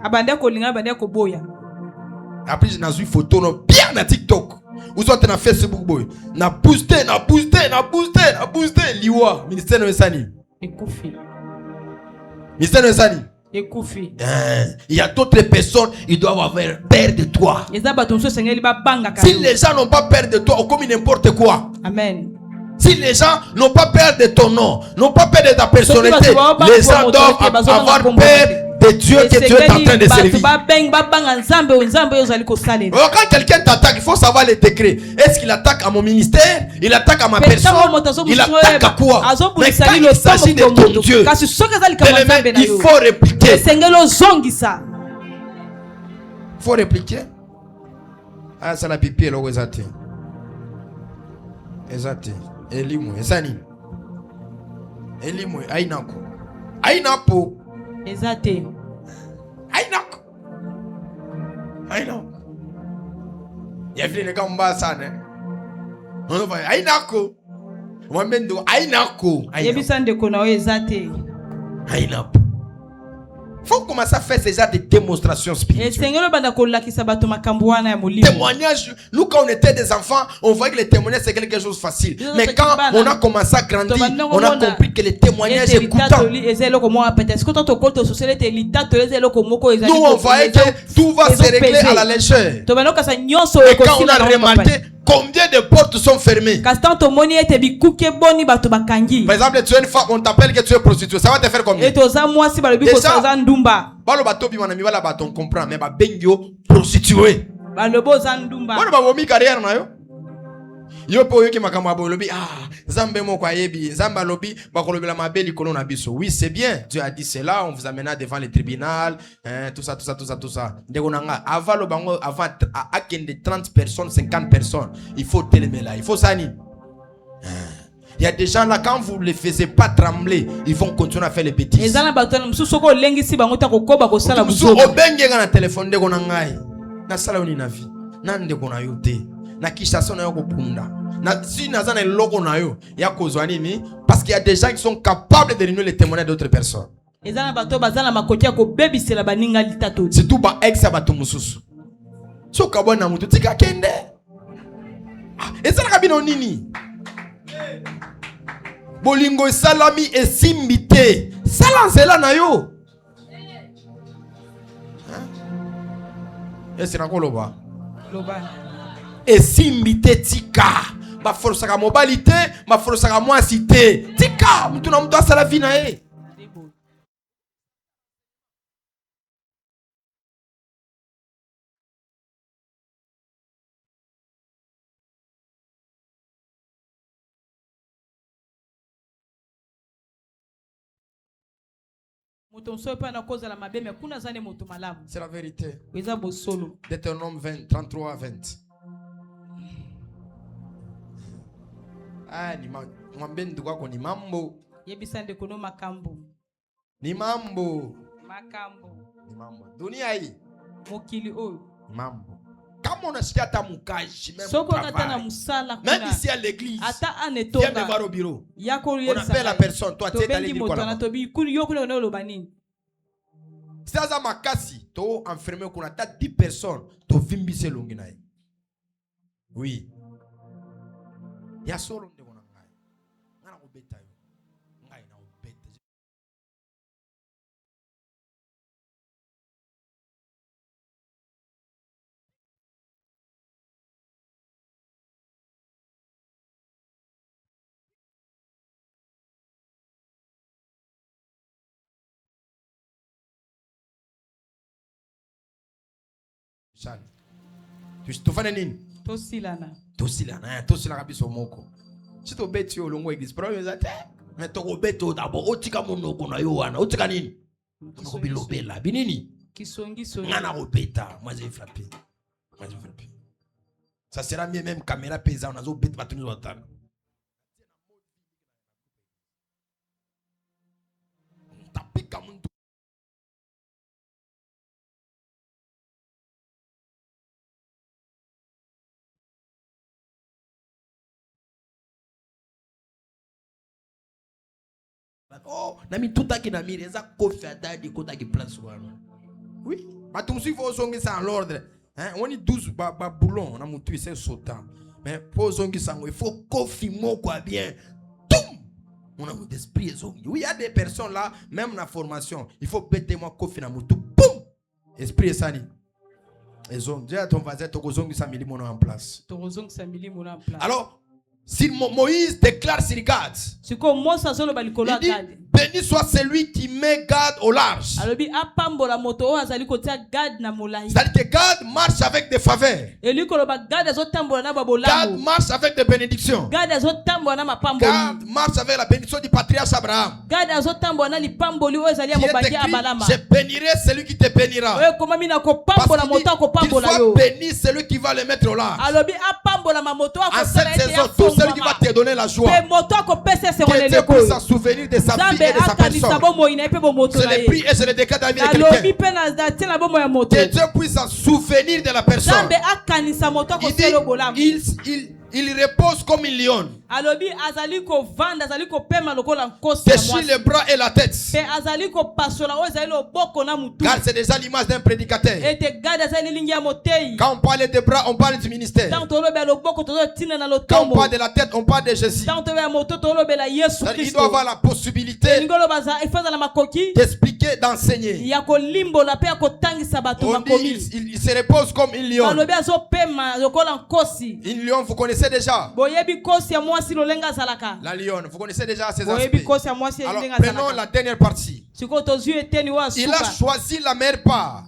après j'ai nazu photo no bien na TikTok ou soit na Facebook boy na booster liwa ministère de sani ekufi ministère de sani. Il y a d'autres personnes, ils doivent avoir peur de toi. Si les gens n'ont pas peur de toi, on commet n'importe quoi. Amen. Si les gens n'ont pas peur de ton nom, n'ont pas peur de ta personnalité, les gens doivent avoir peur de Dieu que Dieu est en train de servir. Quand quelqu'un t'attaque, il faut savoir les décrets. Est-ce qu'il attaque à mon ministère? Il attaque à ma personne? Il attaque à quoi? Mais quand il s'agit de ton Dieu, il faut répliquer. Il faut répliquer. Ah, c'est la pipi, là, où est-ce Exact. Elimu, esani. Elimu, ainako. Ainapo. Exact. Ainako. Ainako. Yafile ne kamba sana. On va ainako. Mwambendo ainako. Yebisande kona o exact. Ainapo. Faut commencer à faire ces genres de démonstrations spirituelles. Témoignage, nous quand on était des enfants, on voyait que les témoignages c'est quelque chose de facile. Mais quand on a commencé à grandir, on a compris que les témoignages est coûtant. Nous on voyait que tout va se régler à la légère. Et quand on a remarqué combien de portes sont fermées. Par exemple, tu es une femme, on t'appelle que tu es prostituée. Ça va te faire combien? Balo batobi manami bala baton comprend mais ba bengyo prostituée. Balobo zandumba. Bona ba bomi carrière na yo. Yo po yo ki makamba bo lobi Zambe mo kwa yebi Zamba lobi ba ko lobi la mabeli kono na biso. Oui, c'est bien. Dieu a dit cela, on vous amènera devant le tribunal, tout ça. Ndeko nanga avant lo bango avant à de 30 personnes, 50 personnes, il faut télémer là. Il faut ça ni. Il y a des gens là, quand vous ne les faisiez pas trembler, ils vont continuer à faire les bêtises. Na téléphone de konangai. Na sala oni na vie. Nande kona yote. Na kisha sona yoko punda. Na si nazana loko na yo, ya kozwa nini? Parce qu'il y a des gens qui sont capables de renouer les témoignages d'autres personnes. Surtout ba ex ya bato mususu. So kabona mutu tika kende. Ezala kabino nini? Bolingo salami esimbite. Salanzela na yo. Est-ce que loba? Loba. esimbi te tika. Ba forçaka mobali te, ba forçaka mwasi te. Tika, mutu na mutu asala vie na ye. C'est la vérité. Deutéronome 20, 33 à 20. Ah, ni mambendu kwako ni mambo. Ni mambo. Ni mambo. Dunia hii. Ni mambo. Kama unasikia hata mkaji, même ici à l'église, viens me voir au bureau. On appelle la personne, toi tu es allé dire quoi? Sasa makasi, to enfermé kuna ta 10 personnes, to vimbise longi na ye. Oui. Ya solo ndeko na ngai. Ngana ko beta yo. Ngai na ko beta. Sali. Tu fais nini? Tosilana. Tosilana biso moko. Si to beti yo longo église, problème ezate. Mais to ko beto d'abord otika monoko na yo wana. Otika nini? Ko bilobela. Binini? Kisongi. Ngana ko beta. Moi j'ai frappé. Ça sera mieux même caméra paysan on a zo beta batuni zotana. Tapika muntu. Oh, nami tutaki na mire za kofi adadi kota ki place wana. Oui, matumsi faut zongi ça en l'ordre. Hein, on est 12 ba boulon na mutu c'est sautant. Mais pour zongi sango, il faut kofi moko bien. Toum! On a un esprit zongi. Oui, il y a des personnes là, même dans la formation, il faut péter moi kofi na mutu. Boum! Esprit sani. Et zongi, dis à ton voisin to zongi samili mon en place. Alors si Moïse déclare sur Gad, il dit béni soit celui qui met Gad au large. C'est-à-dire que Gad marche avec des faveurs. Gad marche avec des bénédictions. Gad marche avec la bénédiction du patriarche Abraham. Je bénirai celui qui te bénira. Parce qu'il soit béni celui qui va le mettre au large. En cette saison, celui qui va te donner la joie, que Dieu puisse s'en souvenir de sa vie et de sa personne. Je l'ai pris et je le déclare dans la vie de quelqu'un. Que Dieu puisse s'en souvenir de la personne. Il repose comme une lionne. Déchire les bras et la tête. Car c'est déjà l'image d'un prédicateur. Quand on parle des bras, on parle du ministère. Quand on parle de la tête, on parle de Jésus. Il doit avoir la possibilité d'expliquer, d'enseigner. Il se repose comme une lionne. Une lionne, vous connaissez déjà. La lionne, vous connaissez déjà ses aspects. Alors prenons la dernière partie. Il a choisi la meilleure part.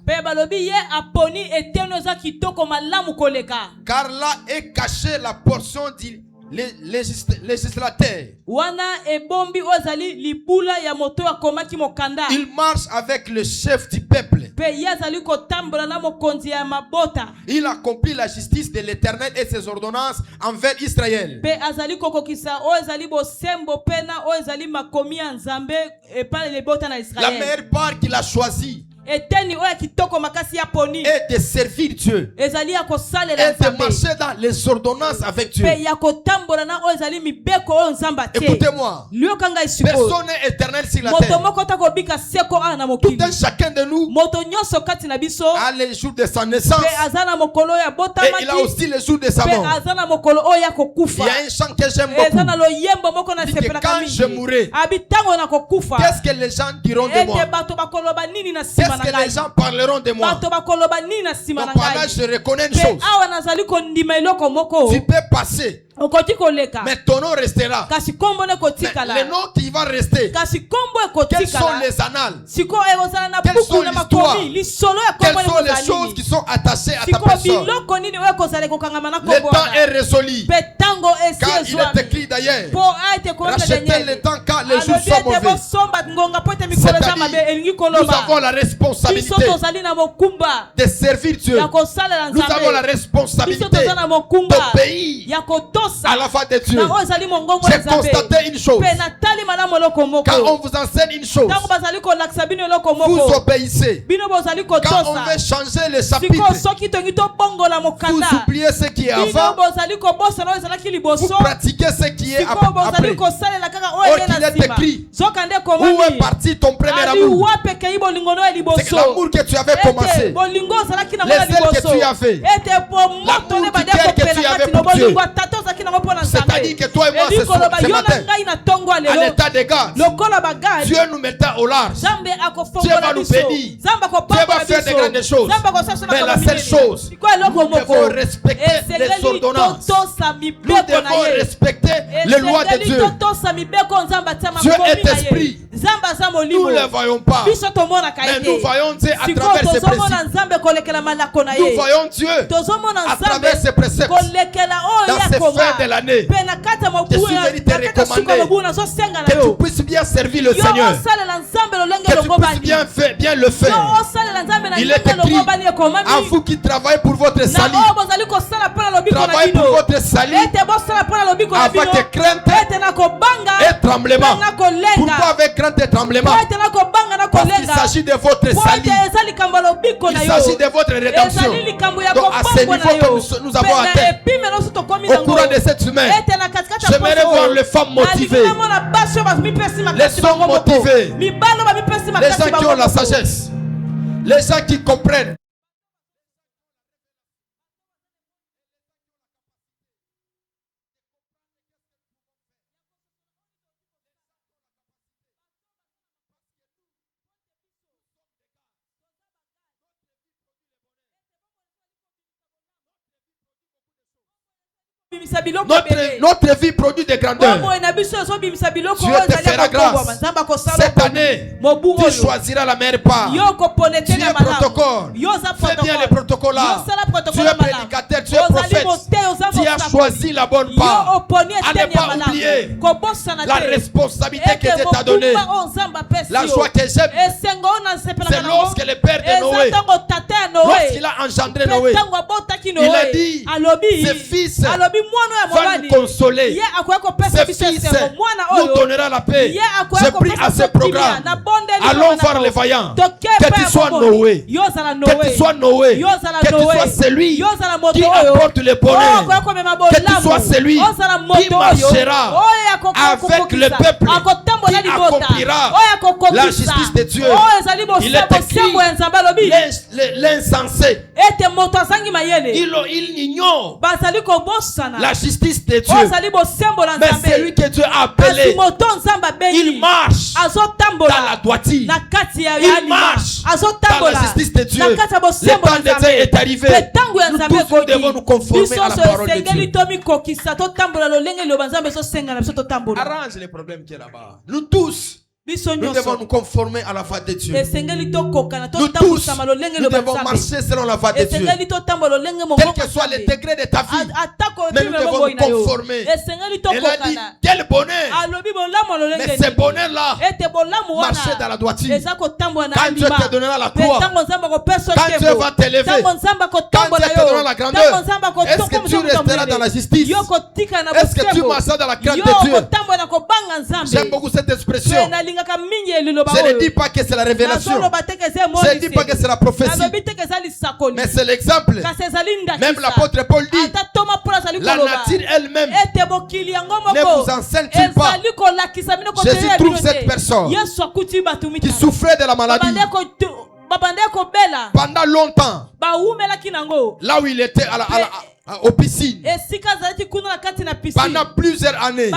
Car là est cachée la portion du législateur. Il marche avec le chef du peuple. Il accomplit la justice de l'Éternel et ses ordonnances envers Israël. La meilleure part qu'il a choisie est de servir Dieu et de marcher dans les ordonnances avec Dieu. Écoutez-moi, personne n'est éternel sur la terre. Tout un chacun de nous a les jours de sa naissance et il a aussi les jours de sa mort. Il y a un chant que j'aime beaucoup. Il dit que quand je mourrai, qu'est-ce que les gens diront de moi? Qu'est-ce que les gens parleront de moi? Donc par là, je reconnais une chose. Tu peux passer, mais ton nom restera. Mais le nom qui va rester, quelles sont les annales? Quelles sont l'histoire? Quelles sont les choses qui sont attachées à ta personne? Le temps est résolu. Car il est écrit d'ailleurs, rachetez le temps car les jours sont mauvais. C'est-à-dire, nous avons la responsabilité de servir Dieu. Nous avons la responsabilité d'obéir à la voix de Dieu. J'ai constaté une chose. Quand on vous enseigne une chose, vous obéissez. Quand on veut changer le chapitre, vous oubliez ce qui est avant, vous pratiquez ce qui est après. Or qu'il est écrit, où est parti ton premier amour? C'est que l'amour que tu avais commencé, les ailes que tu as fait, l'amour que tu avais pour Dieu. C'est-à-dire que toi et moi ce matin, à l'état de grâce, Dieu nous mettra au large. Dieu va nous bénir. Dieu va faire de grandes choses. Mais la seule chose, nous devons respecter les ordonnances. Nous devons respecter les lois de Dieu. Dieu est esprit. Nous ne le voyons pas, mais nous voyons Dieu à travers ses principes. Nous voyons Dieu à travers ses préceptes. Dans ces fins de l'année, je suis venu te recommander que tu puisses bien servir le Seigneur, que tu puisses bien le faire. Il est écrit, à vous qui travaillez pour votre salut, travaillez pour votre salut avec crainte et tremblement. Pourquoi avec crainte et tremblement? Parce qu'il s'agit de votre salut. Il s'agit de votre rédemption. Donc à ce niveau que nous avons atteint au courant de cette semaine, j'aimerais voir les femmes motivées, les hommes motivés, les gens qui ont la sagesse, les gens qui comprennent. Notre vie produit des grandeurs. Dieu te fera grâce. Cette année, tu choisiras la meilleure part. Tu es protocole. Fais bien les protocoles là. Tu es prédicateur, tu es prophète. Tu as choisi la bonne part. À ne pas oublier la responsabilité que Dieu t'a donnée. La joie que j'aime, c'est lorsque le père de Noé, lorsqu'il a engendré Noé, il a dit, ses fils va nous consoler. Ce fils nous donnera la paix. J'ai pris à ce programme. Allons voir les vaillants. Que tu sois Noé. Que tu sois Noé. Que tu sois celui qui apporte le bonheur. Que tu sois celui qui marchera avec le peuple, qui accomplira la justice de Dieu. Il est écrit, l'insensé, il ignore la justice de Dieu. Mais c'est lui que Dieu a appelé. Il marche dans la droiture. Il marche dans la justice de Dieu. Le temps de Dieu est arrivé. Nous tous nous devons nous conformer à la parole de Dieu. Arrange les problèmes qui est là-bas. Nous tous, nous devons nous conformer à la voix de Dieu. Nous tous, nous devons marcher selon la voix de Dieu. Quel que soit le degré de ta vie, mais nous devons nous conformer. Elle a dit, quel bonheur! Mais ce bonheur-là, marcher dans la droiture. Quand Dieu te donnera la gloire, quand Dieu va t'élever, quand Dieu te donnera la grandeur, est-ce que tu resteras dans la justice? Est-ce que tu marcheras dans la crainte de Dieu? J'aime beaucoup cette expression. Je ne dis pas que c'est la révélation. Je ne dis pas que c'est la prophétie. Mais c'est l'exemple. Même l'apôtre Paul dit, la nature elle-même ne vous enseigne-t-il pas? Jésus trouve cette personne qui souffrait de la maladie pendant longtemps. Là où il était aux piscines. Pendant plusieurs années,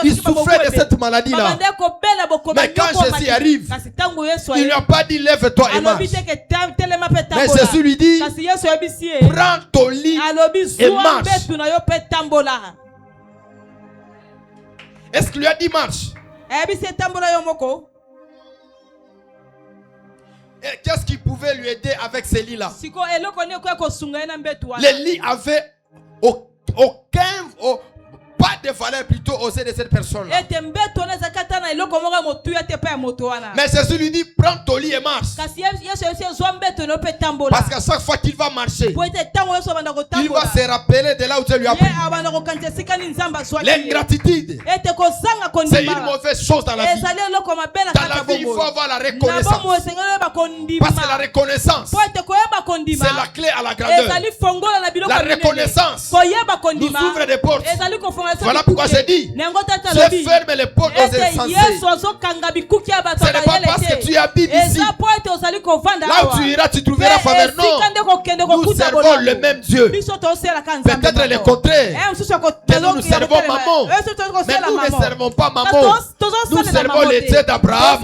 il souffrait de cette maladie-là. Mais quand Jésus arrive, il ne lui a pas dit lève-toi et marche. Mais Jésus lui dit prends ton lit et marche. Est-ce qu'il lui a dit marche? Et qu'est-ce qui pouvait lui aider avec ces lits-là? Les lits avaient pas de valeur plutôt aux yeux de cette personne-là. Mais Jésus lui dit prends ton lit et marche. Parce qu'à chaque fois qu'il va marcher, il va se rappeler de là où Dieu lui a pris. L'ingratitude, c'est une mauvaise chose dans la vie. Dans la vie, il faut avoir la reconnaissance. Parce que la reconnaissance, c'est la clé à la grandeur. La reconnaissance nous ouvre des portes. Voilà pourquoi j'ai dit je ferme les portes aux insensés. Ce n'est pas parce que tu habites ici. Là où tu iras, tu trouveras faveur. Non, nous servons le même Dieu. Peut-être le contraire, que nous servons maman. Mais nous ne servons pas maman. Nous servons le Dieu d'Abraham,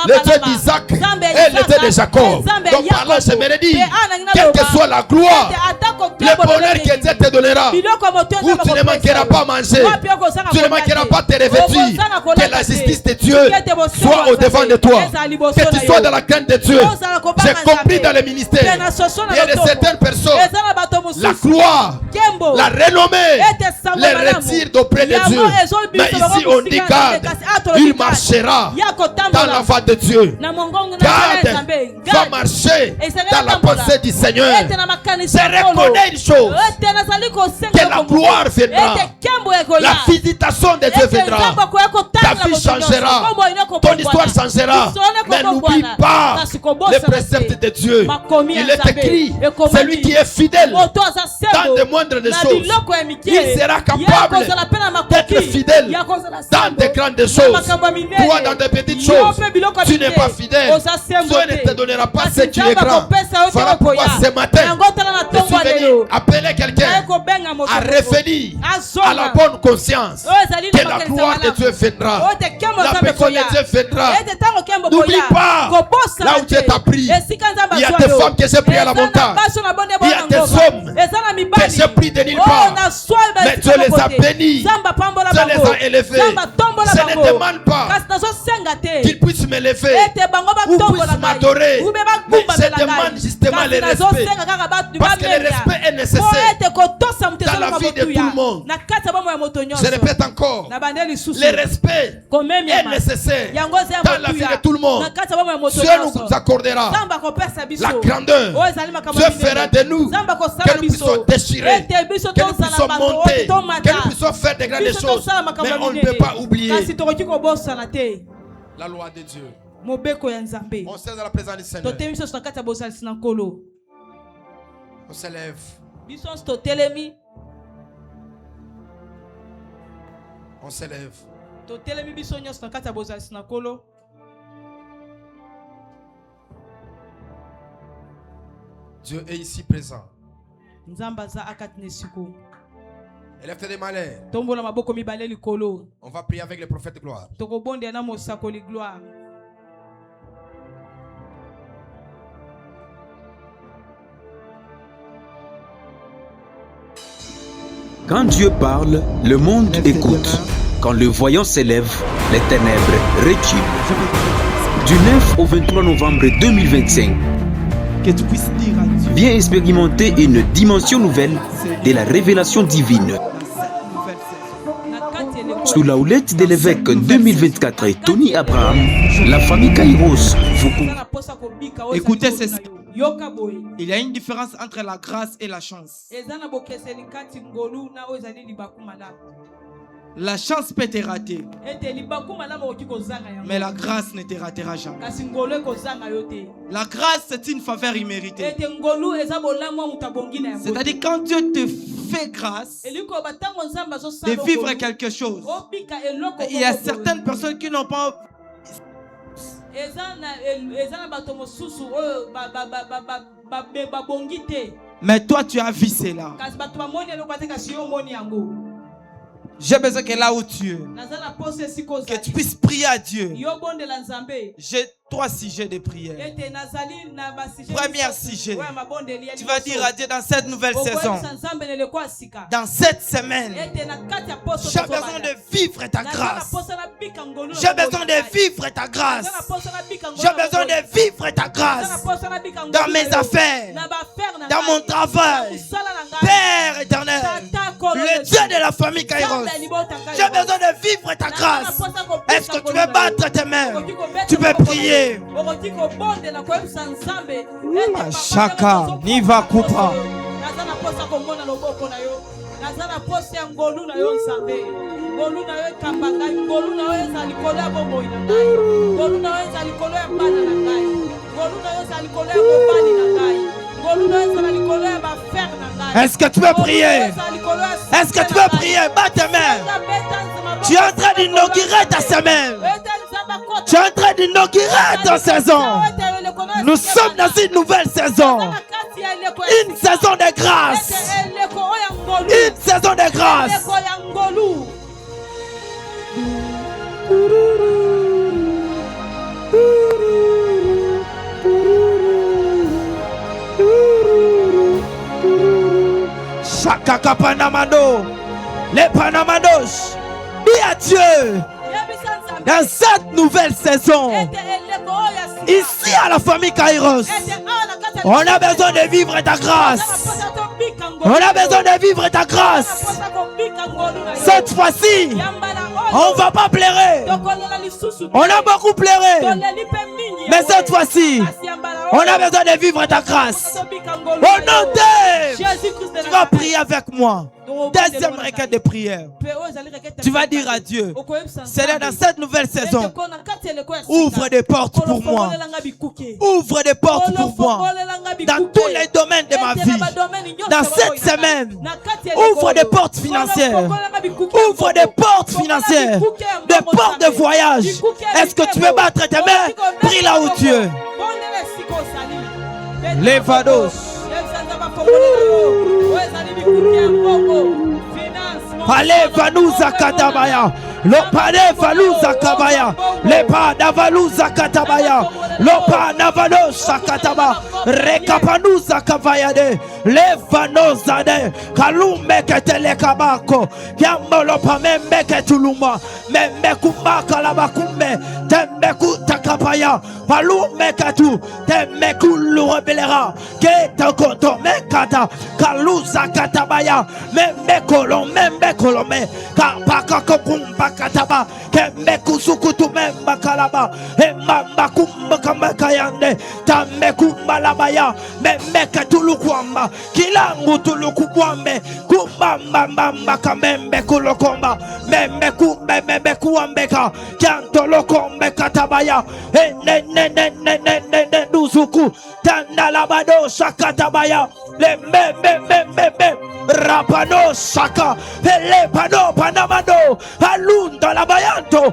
le Dieu d'Isaac et le Dieu de Jacob. Donc par là, je me dis, quelle que soit la gloire, le bonheur que Dieu te donnera, où tu ne manqueras pas manger, tu ne manqueras pas te revêtir, que la justice de Dieu soit au devant de toi, que tu sois dans la crainte de Dieu. J'ai compris dans le ministère, il y a de certaines personnes, la gloire, la renommée les retire d'auprès de Dieu. Mais ici on dit garde, il marchera dans la voie de Dieu. Garde, va marcher dans la pensée du Seigneur. Je reconnais une chose, que la gloire viendra, la visitation de Dieu viendra, ta vie changera, ton histoire changera. Mais n'oublie pas les préceptes de Dieu. Il est écrit, celui qui est fidèle dans de moindres des choses, il sera capable d'être fidèle dans de grandes choses. Toi dans de petites choses, tu n'es pas fidèle, Dieu ne te donnera pas ce qui est grand. Voilà pourquoi ce matin je suis venu appeler quelqu'un à revenir à la bonne conscience que la gloire de Dieu viendra, la personne de Dieu viendra. N'oublie pas, là où Dieu t'a pris, il y a des femmes que j'ai pris à la montagne, il y a des hommes que j'ai pris de nulle part, mais Dieu les a bénis, Dieu les a élevés. Je ne demande pas qu'ils puissent m'élever ou puissent m'adorer, mais je demande justement le respect, parce que le respect est nécessaire dans la vie de tout le monde. Je répète encore, le respect est nécessaire dans la vie de tout le monde. Dieu nous accordera la grandeur. Dieu fera de nous que nous puissions déchirer, que nous puissions monter, que nous puissions faire de grandes choses. Mais on ne peut pas oublier la loi de Dieu. On sert dans la présence du Seigneur. On s'élève. On s'élève. Dieu est ici présent. Élève tes mains. On va prier avec le prophète de gloire. Quand Dieu parle, le monde écoute. Quand le voyant s'élève, les ténèbres reculent. Du 9 au 23 novembre 2025, que tu puisses dire à Dieu, viens expérimenter une dimension nouvelle de la révélation divine. Sous la houlette de l'évêque 2024 Tony Abraham, la famille Kairos vous... Écoutez ceci. Il y a une différence entre la grâce et la chance. La chance peut te rater, mais la grâce ne te ratera jamais. La grâce, c'est une faveur imméritée. C'est-à-dire quand Dieu te fait grâce de vivre quelque chose, il y a certaines personnes qui n'ont pas... Mais toi, tu as vu cela. J'ai besoin que là où tu es, que tu puisses prier à Dieu. J'ai 3 sujets de prière. Premier sujet, tu vas dire à Dieu dans cette nouvelle saison, dans cette semaine, j'ai besoin de vivre ta grâce. J'ai besoin de vivre ta grâce. J'ai besoin de vivre ta grâce dans mes affaires, dans mon travail. Père éternel, le Dieu de la famille Kairos, j'ai besoin de vivre ta grâce. Est-ce que tu veux battre tes mains? Tu peux prier. Chaka, Niva Kupa. Nazana poste ya ngolu na yo nsambe ngolu na yo kambanga ngolu na yo za likolo ya bomoi na ngai ngolu na yo za likolo ya bana na ngai ngolu na yo za likolo ya bobali na ngai ngolu na yo za likolo ya ba frère na ngai. Est-ce que tu peux prier? Est-ce que tu peux prier? Bats tes mains. Tu es en train d'inaugurer ta semaine. Tu es en train d'inaugurer ta saison. Nous sommes dans une nouvelle saison. Une saison de grâce. Une saison de grâce. Chakaka Panamado. Les Panamados. Dis à Dieu. Dans cette nouvelle saison, ici à la famille Kairos, on a besoin de vivre ta grâce. On a besoin de vivre ta grâce. Cette fois-ci, on ne va pas pleurer. On a beaucoup pleuré. Mais cette fois-ci, on a besoin de vivre ta grâce. Au nom de Jésus-Christ, tu vas prier avec moi. Deuxième requête de prière. Tu vas dire à Dieu, c'est là dans cette nouvelle saison, ouvre des portes pour moi. Ouvre des portes pour moi. Dans tous les domaines de ma vie. Dans cette semaine, ouvre des portes financières. Ouvre des portes financières. Des portes de voyage. Est-ce que tu veux battre tes mains? Prie là où tu es. Les vados. Allez, Vanuza Katabaya. Lopane Valuza Kabaya. Lepa Navaluza Katabaya. Lopa Navalo Sakataba. Rekapanuza Kavayade. Levanozade. Kalume Ketele Kabako. Yamolopa Membe Ketuluma. Membe Kumba Kalabakumbe. Tembeku Takapaya. Palume Katu. Tembeku Lurebelera. Keta Koto Mekata. Kaluza Katabaya. Membe Kolom. Membe Kolome. Kapaka Kokumba Kataba. Kembeku Sukutu Memba Kalaba. Emamba Kumba Kamakayande. Tambeku Malabaya. Membe Katulukwamba. Kilangu Tulukwambe. Kumbamba Mamba Kamembe Kulokomba. Membe Kumbe Membe Kuambeka. Kantolokombe Katabaya. Ne Duzuku. Tandalabado Shakatabaya. Le Membe. Rapano Shaka. Pelepano Panamado. Alunda la Bayanto.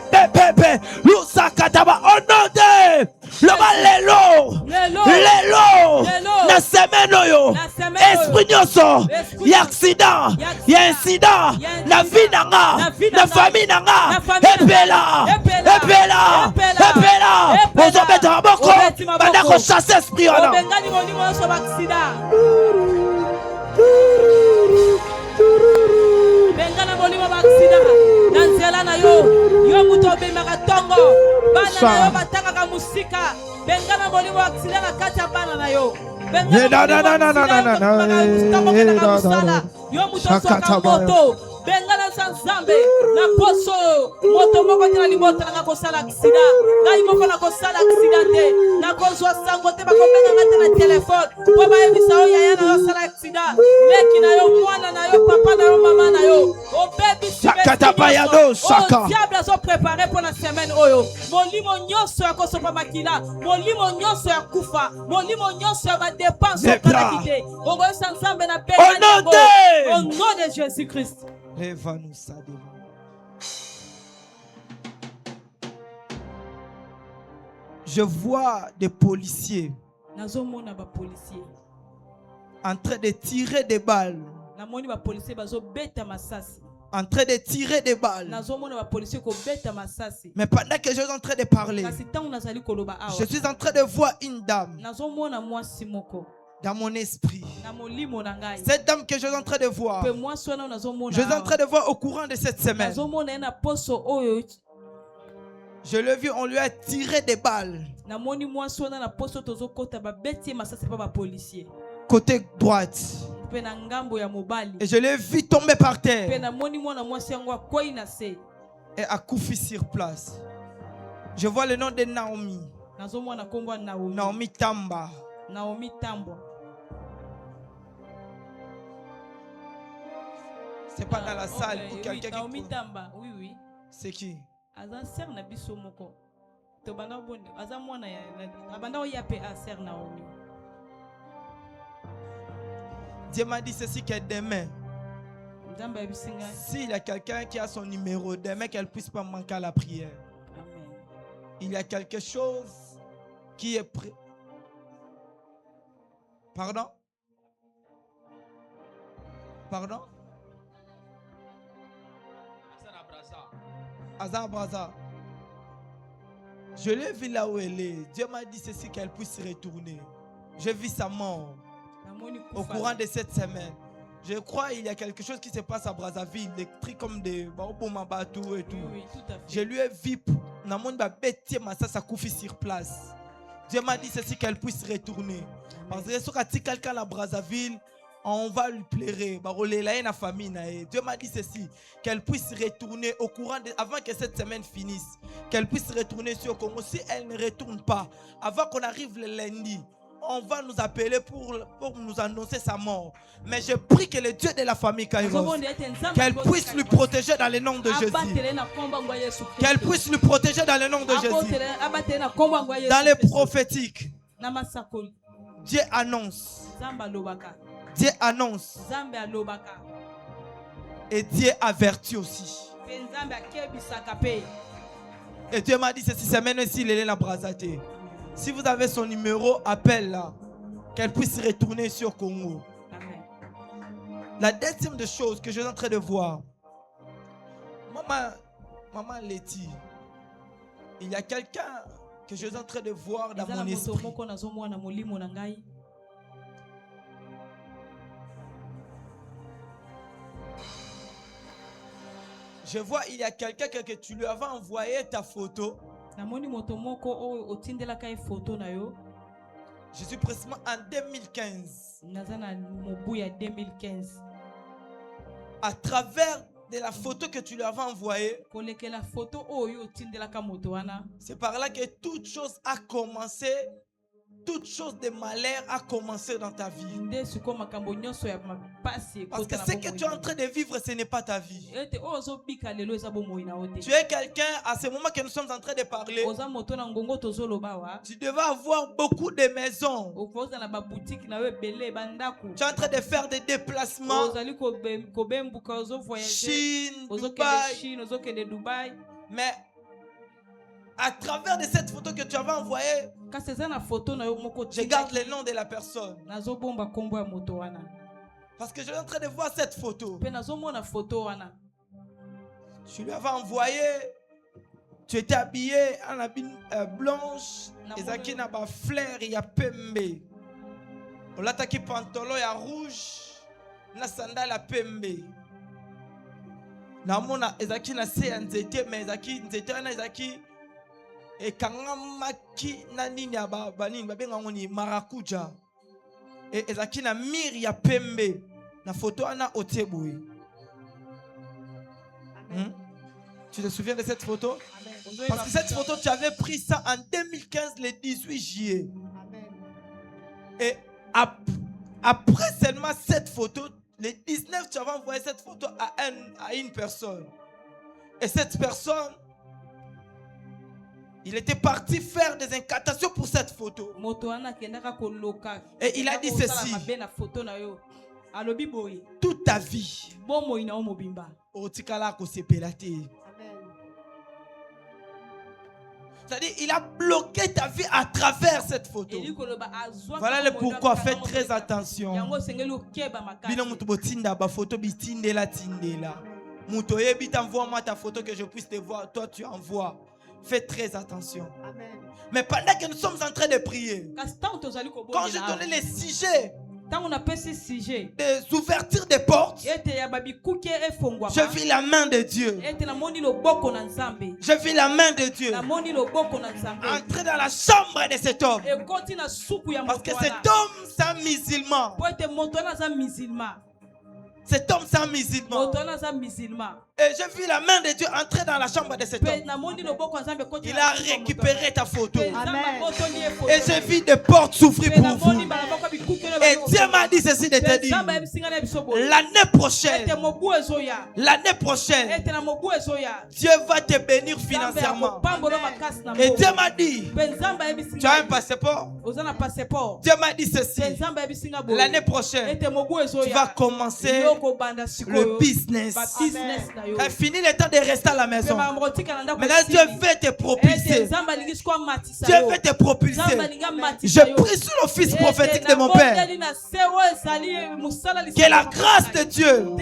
Pepe. Lusakataba. Onode. Lelo. Na semeno yo. Esprit nyoso. Y'a accident. Y'a incident. Na vie nanga. Na famille nanga. Epela. Ozobeta aboko. Bandako chasse esprit ona. Bengana bolimo baksida nanzela na yo muto bemaka tongo bana na yo bataka ka musika bengana bolimo baksida na kati ya bana na yo yo muto soka moto bengana sanzambe na poso moto moko tena limota na kosala aksida ngai moko na kosala aksidante na kozwa sango te bakobenga ngate na telefone po bayebisa yo yaya na yo sala aksida leki na yo mwana na yo papa na yo mama na yo obebi Shakatabaya do shaka. diable azo préparé pour la semaine oyo molimo nyonso ya kosopa makila molimo nyonso ya kufa molimo nyonso ya badepense okakite ongo sanzambe na bengana au nom de Jésus-Christ. Je vois des policiers en train de tirer des balles. namoni ba policier bazo beta masasi. En train de tirer des balles. Nazomona ba policier ko beta masasi. Mais pendant que je suis en train de parler, Kasi tangu nazali koloba awa. je suis en train de voir une dame Nazomona mwasi moko. dans mon esprit. Na molimo na ngai. Cette dame que je suis en train de voir, Pe mwasi wana nazomona. je suis en train de voir au courant de cette semaine. Nazomona na poso oyo. Je l'ai vu, on lui a tiré des balles. Namoni mwasi wana na poso tozo kota ba beti masasi pa ba policier. Côté droite. Pe na ngambo ya mobali. Et je l'ai vu tomber par Pe terre. namoni mwana mwasi yango akwei na se. Et accoufi sur place. Je vois le nom de Naomi. Nazomona kombo Naomi. Naomi Tamba. Naomi Tambo. C'est pas dans la salle Okay, ou oui, quelqu'un Naomi qui... Tamba, oui, oui. C'est qui? Aza ser na biso moko. To banda bonde, aza mwana ya abanda o yape a ser Naomi. Dieu m'a dit ceci que demain, Nzamba bisinga. s'il y a quelqu'un qui a son numéro, demain qu'elle puisse pas manquer à la prière. Amen. Il y a quelque chose qui est prêt. Pardon? Pardon? Azar Braza. Je l'ai vu là où elle est. Dieu m'a dit ceci qu'elle puisse retourner. J'ai vu sa mort au courant de cette semaine. Je crois qu'il y a quelque chose qui se passe à Brazzaville, des trucs comme des bateaux et tout. Oui, tout à fait. Je lui ai vu, ça couffé sur place. Dieu m'a dit ceci qu'elle puisse retourner. Parce que si quelqu'un à Brazzaville, on va lui plairer. La famille. Dieu m'a dit ceci, qu'elle puisse retourner au courant avant que cette semaine finisse. Qu'elle puisse retourner sur Congo. Si elle ne retourne pas, avant qu'on arrive le lundi, on va nous appeler pour nous annoncer sa mort. Mais je prie que le Dieu de la famille Kairos, qu'elle puisse lui protéger dans le nom de Jésus. Qu'elle puisse lui protéger dans le nom de Jésus. Dans les prophétiques, Dieu annonce. Dieu annonce. Et Dieu avertit aussi. Et Dieu m'a dit ceci, semaine-ci, il est là, Brazzate. Si vous avez son numéro, appelle-la. Qu'elle puisse retourner sur Congo. Amen. La deuxième des choses que je suis en train de voir. Maman Letty. Il y a quelqu'un que je suis en train de voir dans mon esprit. Je vois, il y a quelqu'un que tu lui avais envoyé ta photo. Je suis précisément en 2015. À travers de la photo que tu lui avais envoyée, c'est par là que toute chose a commencé. Toute chose de malheur a commencé dans ta vie. Parce que ce que tu es en train de vivre, ce n'est pas ta vie. Tu es quelqu'un, à ce moment que nous sommes en train de parler, tu devais avoir beaucoup de maisons. Tu es en train de faire des déplacements. Chine, Dubaï. Mais à travers de cette photo que tu avais envoyée, je garde le nom de la personne. Parce que je suis en train de voir cette photo. Tu lui avais envoyé. Tu étais habillé en habit blanche. Ezaki na ba fleur ya pembe. Olataki pantalon ya rouge. Na sandal ya pembe. Namona ezaki na se nzete mais ezaki nzete na ezaki et kangamaki na nini ya banini babenga ngoni marakuja et ezaki na mir ya pembe na photo ana oteboui. Tu te souviens de cette photo? Amen. Parce que cette photo tu avais pris ça en 2015 le 18 juillet. Amen. Et après seulement cette photo le 19 tu avais envoyé cette photo à une personne et cette personne il était parti faire des incantations pour cette photo. Et il a dit ceci. Toute ta vie. C'est-à-dire, il a bloqué ta vie à travers cette photo. Voilà le pourquoi. Faites très attention. Bino mutu botinda ba photo bitindela tindela. Muto yebi t'envoie-moi ta photo que je puisse te voir. Toi tu envoies. Faites très attention. Amen. Mais pendant que nous sommes en train de prier, quand je donnais les sujets des ouvertures des portes, je vis la main de Dieu. Je vis la main de Dieu entrer dans la chambre de cet homme. Parce que cet homme, c'est un musulman. Cet homme, c'est un musulman. Et je vis la main de Dieu entrer dans la chambre de cet homme. Il a récupéré ta photo. Amen. Et je vis des portes s'ouvrir pour vous. Et Dieu m'a dit ceci de te dire. L'année prochaine, Dieu va te bénir financièrement. Et Dieu m'a dit, tu as un passeport? Dieu m'a dit ceci. L'année prochaine, tu vas commencer le business. Fini le temps de rester à la maison. Maintenant Dieu veut te propulser. Dieu veut te propulser. Je prie sur l'office prophétique de mon Père. Que la grâce de Dieu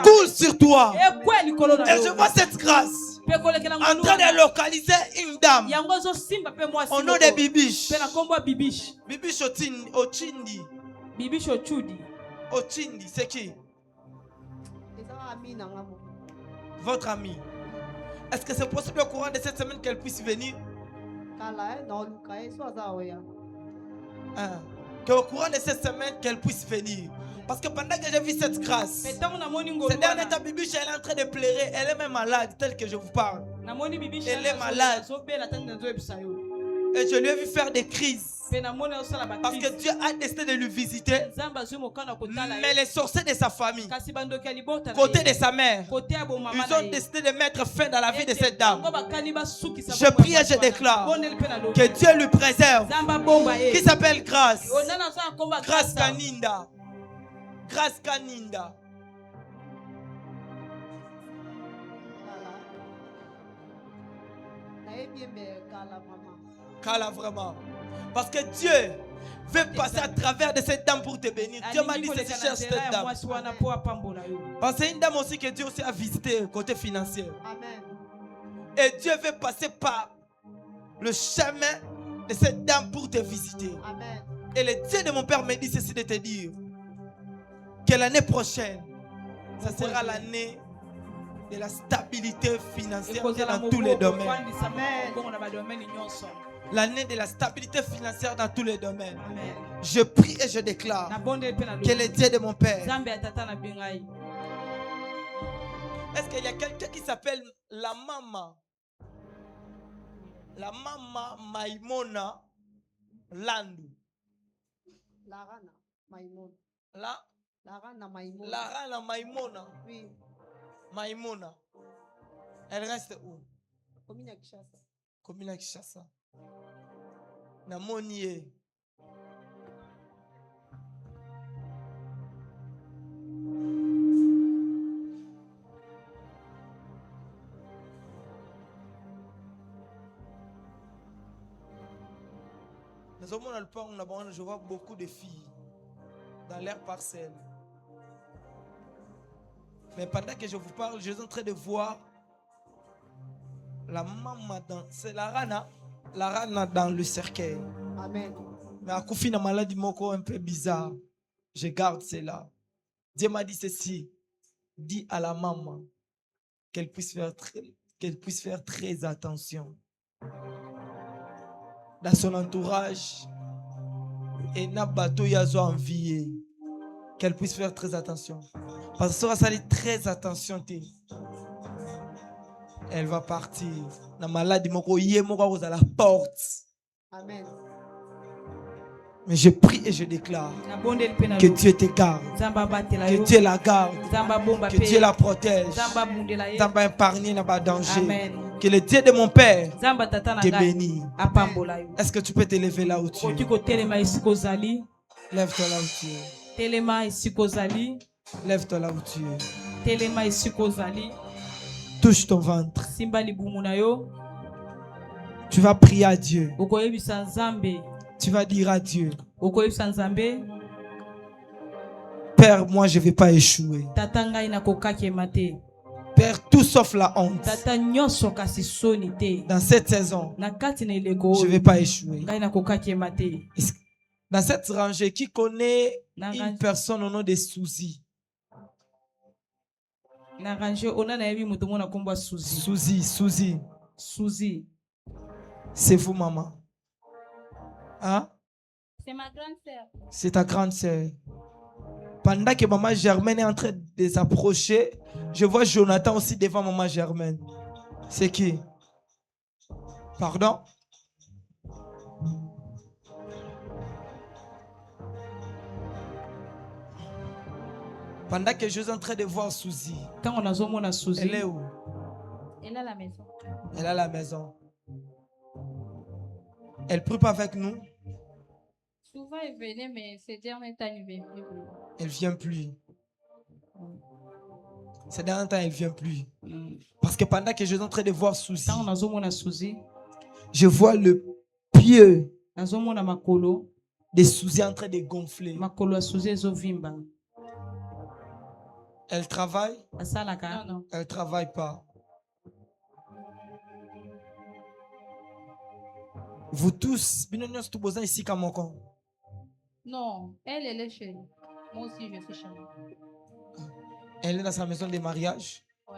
coule sur toi. Et je vois cette grâce en train de localiser une dame au nom de Bibiche. Bibiche Ochindi. Bibiche Ochudi. Ochindi, c'est qui? Votre amie. Est-ce que c'est possible au courant de cette semaine qu'elle puisse venir? Qu'au courant de cette semaine qu'elle puisse venir. Parce que pendant que j'ai vu cette grâce, cette dernière temps, Bibiche, elle est en train de pleurer. Elle est même malade, telle que je vous parle. Elle est malade. Et je lui ai vu faire des crises. Parce que Dieu a décidé de lui visiter. Mais les sorciers de sa famille, côté de sa mère, ils ont décidé de mettre fin dans la vie de cette dame. Je prie et je déclare que Dieu lui préserve. Qui s'appelle Grâce. Grâce Kaninda. Grâce Kaninda. Kala vraiment. Parce que Dieu veut passer à travers de cette dame pour te bénir. Dieu m'a dit que cherche cette dame. Parce que c'est une dame aussi que Dieu aussi a visité côté financier. Amen. Et Dieu veut passer par le chemin de cette dame pour te visiter. Amen. Et le Dieu de mon Père me dit ceci de te dire que l'année prochaine, ça sera l'année de la stabilité financière dans tous les domaines. L'année de la stabilité financière dans tous les domaines. Amen. Je prie et je déclare que le Dieu de mon Père. Est-ce qu'il y a quelqu'un qui s'appelle la maman? La maman Maïmona Landu. Larana Maïmona. Larana Maïmona. Oui. Maïmona. Elle reste où? Commune à Kinshasa. Commune à Kinshasa. Namonié. Nous avons le pont, je vois beaucoup de filles dans leur parcelle. Mais pendant que je vous parle, je suis en train de voir la maman dans. C'est la rana dans le cercueil. Amen. Mais à Koufi, une maladie un peu bizarre. Je garde cela. Dieu m'a dit ceci. Dis à la maman qu'elle puisse faire très attention. Dans son entourage, et n'a bateau yazo envié. Qu'elle puisse faire très attention. Parce que ça dit très attention. Elle va partir. La maladie à la porte. Amen. Mais je prie et je déclare que Dieu te garde, que Dieu la garde, que Dieu la protège, Zamba épargne dans le danger. Amen. Que le Dieu de mon Père te bénisse. Est-ce que tu peux te lever là où tu es? Lève-toi là où tu es. Lève-toi là où tu es. Touche ton ventre. Tu vas prier à Dieu. okoyebisa Nzambe. Tu vas dire à Dieu, Okoyebisa Nzambe, Père, moi je ne vais pas échouer. tata ngai nakokakema te. Père, tout sauf la honte. Tata nyonso kasi soni te. Dans cette saison, Na kati na eleko je ne vais pas échouer. ngai nakokakema te. Dans cette rangée, qui connaît Na une rangée. personne au nom de Suzy? Na range ona na yebi mutu mona komba Suzy. Suzy. Suzy. C'est vous, maman. Hein? C'est ma grande sœur. C'est ta grande sœur. Pendant que maman Germaine est en train de s'approcher, je vois Jonathan aussi devant maman Germaine. C'est qui? Pardon? Pendant que je suis en train de voir Suzy, Quand on a zomo na Suzy. elle est où? Elle a la maison. Elle est à la maison. Elle prie pas avec nous. Souvent, elle venait, mais ces derniers temps, elle ne vient plus. Elle vient plus. Ces derniers temps, elle vient plus. Parce que pendant que je suis en train de voir Suzy, Quand on a zomo na Suzy. je vois le pied Na zomo na makolo. de Suzy en train de gonfler. Makolo ya Suzy ezovimba. Elle travaille? Asalaka. Non. Elle travaille pas. Vous tous, tout besoin ici comme encore. Non, elle est chez nous. Moi aussi, je suis chez moi. Elle est dans sa maison de mariage. Ouais.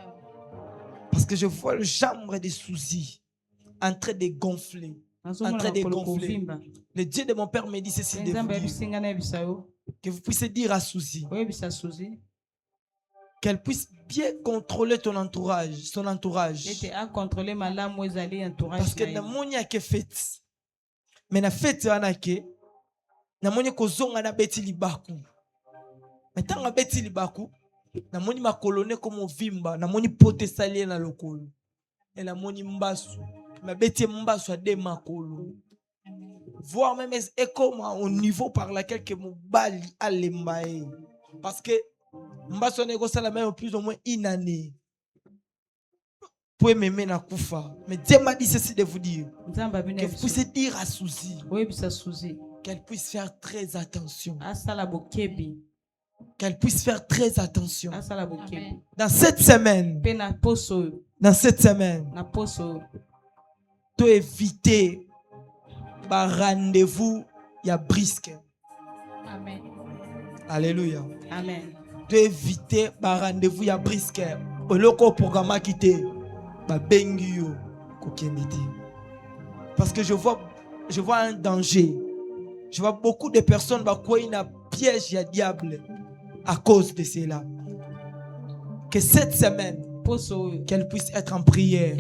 Parce que je vois le chambre de Suzy en train de gonfler. En train de gonfler. Le Dieu de mon père me dit ceci de vous dire, que vous puissiez dire à Suzy qu'elle puisse bien contrôler ton entourage, son entourage. Parce que na moni ake fête. Mais na fête wana ke na moni kozonga na beti libaku. Mais tanga beti libaku na moni makolone comme vimba, na moni pote salie na lokolo. Et na moni mbasu. Ma beti mbasu a de makolo. Voir même et comment au niveau par laquelle que mon bali a lembaé. Parce que mbasu négocie la même plus ou moins une année. Pouvez m'aimer na koufa. Mais Dieu m'a dit ceci de vous dire que vous puissiez dire à Suzy qu'elle puisse faire très attention. Qu'elle puisse faire très attention. Amen. Dans cette semaine, tu éviter par rendez-vous, il y a brisque. Amen. Alléluia. Amen. Tu éviter par rendez-vous, il y a brisque. Au loco programme quitté. Parce que je vois un danger. Je vois beaucoup de personnes qui ont un piège, il y a diable à cause de cela. Que cette semaine, qu'elle puisse être en prière,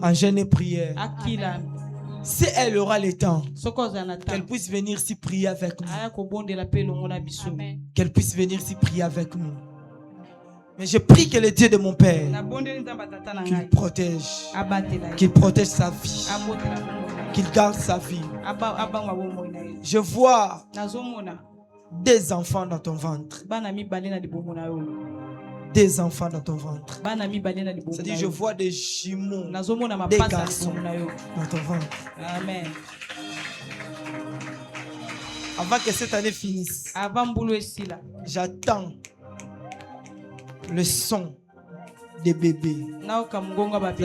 en jeûne et prière. Si elle aura le temps, qu'elle puisse venir s'y prier avec nous. Amen. Qu'elle puisse venir s'y prier avec nous. Mais je prie que le Dieu de mon Père qu'il protège sa vie, qu'il garde sa vie. Je vois des enfants dans ton ventre. Des enfants dans ton ventre. C'est-à-dire, je vois des jumeaux, des garçons dans ton ventre. Amen. Avant que cette année finisse, j'attends le son des bébés.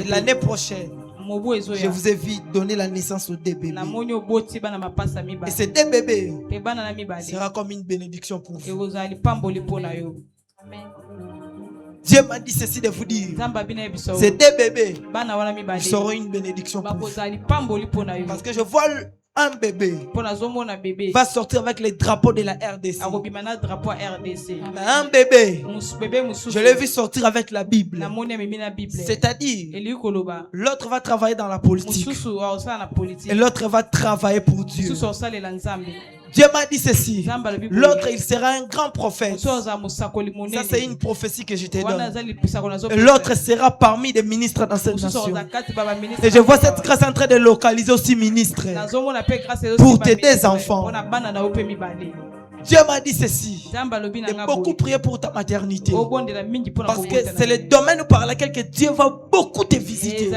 L'année prochaine, je vous ai vu donner la naissance aux deux bébés. Et ces deux bébés sera comme une bénédiction pour vous. Amen. Dieu m'a dit ceci de vous dire, ces deux bébés seront une bénédiction pour vous. Parce que je vois un bébé va sortir avec les drapeaux de la RDC. Mais un bébé, je l'ai vu sortir avec la Bible. C'est-à-dire, l'autre va travailler dans la politique et l'autre va travailler pour Dieu. Dieu m'a dit ceci, l'autre il sera un grand prophète. Ça c'est une prophétie que je te donne. Et l'autre sera parmi les ministres dans cette nation. Et je vois cette grâce en train de localiser aussi ministre pour tes deux enfants. Dieu m'a dit ceci. De beaucoup prier pour ta maternité. Parce que c'est le domaine par lequel que Dieu va beaucoup te visiter.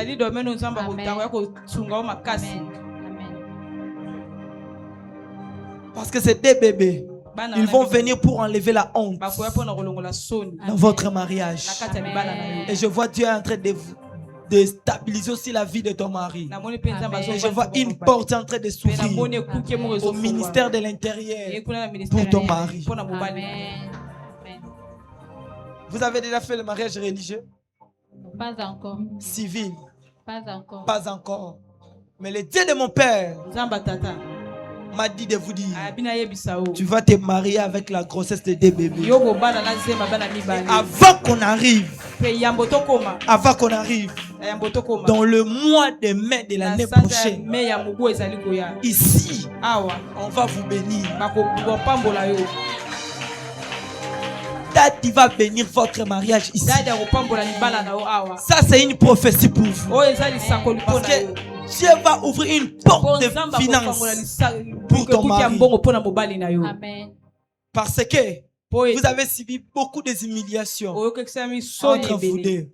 Parce que c'est des bébés. Ils vont venir pour enlever la honte dans votre mariage. Et je vois Dieu en train de stabiliser aussi la vie de ton mari. Et je vois une porte en train de s'ouvrir au ministère de l'Intérieur pour ton mari. Vous avez déjà fait le mariage religieux? Pas encore. Civil? Pas encore. Pas encore. Mais le Dieu de mon père m'a dit de vous dire, tu vas te marier avec la grossesse de deux bébés. Avant qu'on arrive dans le mois de mai de l'année prochaine, ici, on va vous bénir. Dati va bénir votre mariage ici. Ça, c'est une prophétie pour vous. Parce que Dieu va ouvrir une porte de finance pour ton mari. Amen. Parce que vous avez subi beaucoup de humiliations entre vous deux.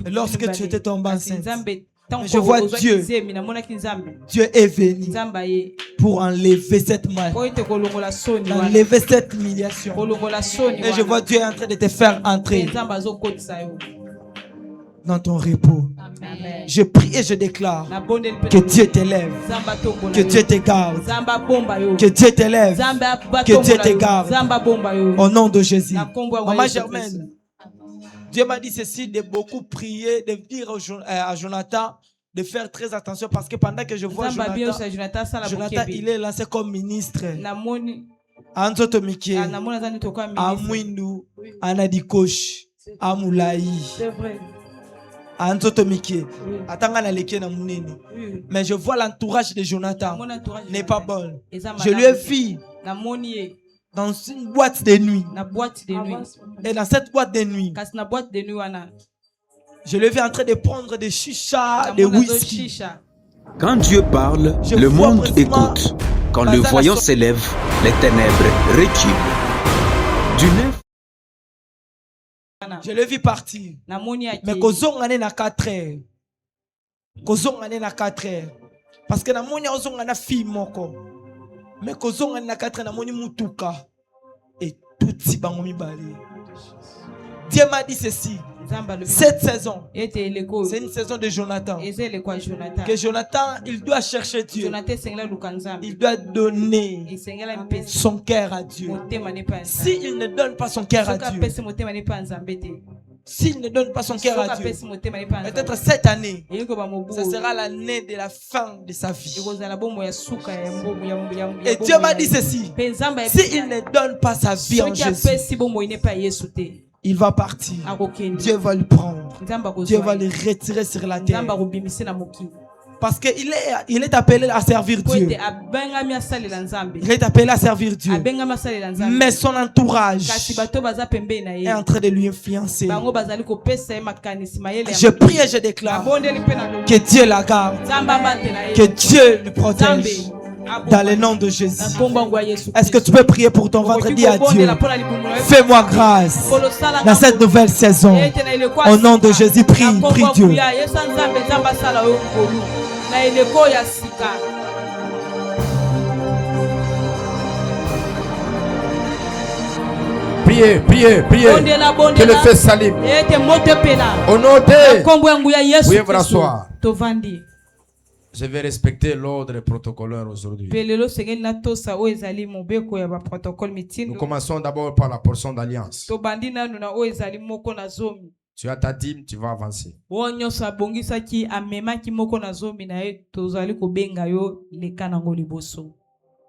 Lorsque tu étais tombé enceinte. Mais je vois Dieu. Dieu est venu pour enlever cette mal, enlever cette humiliation. Et je vois Dieu en train de te faire entrer dans ton repos. Amen. Je prie et je déclare que Dieu t'élève, que Dieu te garde, que Dieu t'élève, que Dieu te garde. Au nom de Jésus. Maman Germaine, Dieu m'a dit ceci, de beaucoup prier, de dire à Jonathan de faire très attention parce que pendant que je vois Jonathan, il est lancé comme ministre. Anzoto Mikie, Amwindu, Anadikosh, Amulaï. C'est vrai. Anzoto Mikie, Atanga na leke na munene. Mais je vois l'entourage de Jonathan n'est pas bon. Je lui ai vu dans une boîte de nuit. Et dans cette boîte de nuit, je le vais en train de prendre des chichas, des whisky. Quand Dieu parle, le monde écoute. Quand le voyant s'élève, les ténèbres reculent. Du neuf. Je le vis partir. Mais kozongane na 4 heures. Kozongane na 4 heures. Parce que na moni ozongana fille moko. Mais kozongane na 4 heures na moni mutuka. Et tout si bango mibale. Dieu m'a dit ceci. Cette saison, c'est une saison de Jonathan. Que Jonathan, il doit chercher Dieu. Il doit donner son cœur à Dieu. S'il ne donne pas son cœur à Dieu, s'il ne donne pas son cœur à Dieu, peut-être cette année, ce sera l'année de la fin de sa vie. Et Dieu m'a dit ceci. S'il ne donne pas sa vie en Jésus, il va partir. Dieu va le prendre. Dieu va le retirer sur la terre. Parce qu'il est appelé à servir Dieu. Il est appelé à servir Dieu. Mais son entourage est en train de lui influencer. Je prie et je déclare que Dieu la garde. Que Dieu le protège. Dans le nom de Jésus. Est-ce que tu peux prier pour ton ventre? Dis à Dieu, fais-moi grâce dans cette nouvelle saison. Au nom de Jésus, prie Dieu. Priez. Que le feu s'allume. Au nom de... Veuillez vous rasseoir. Je vais respecter l'ordre protocolaire aujourd'hui. Nous commençons d'abord par la portion d'alliance. Tu as ta dîme, tu vas avancer.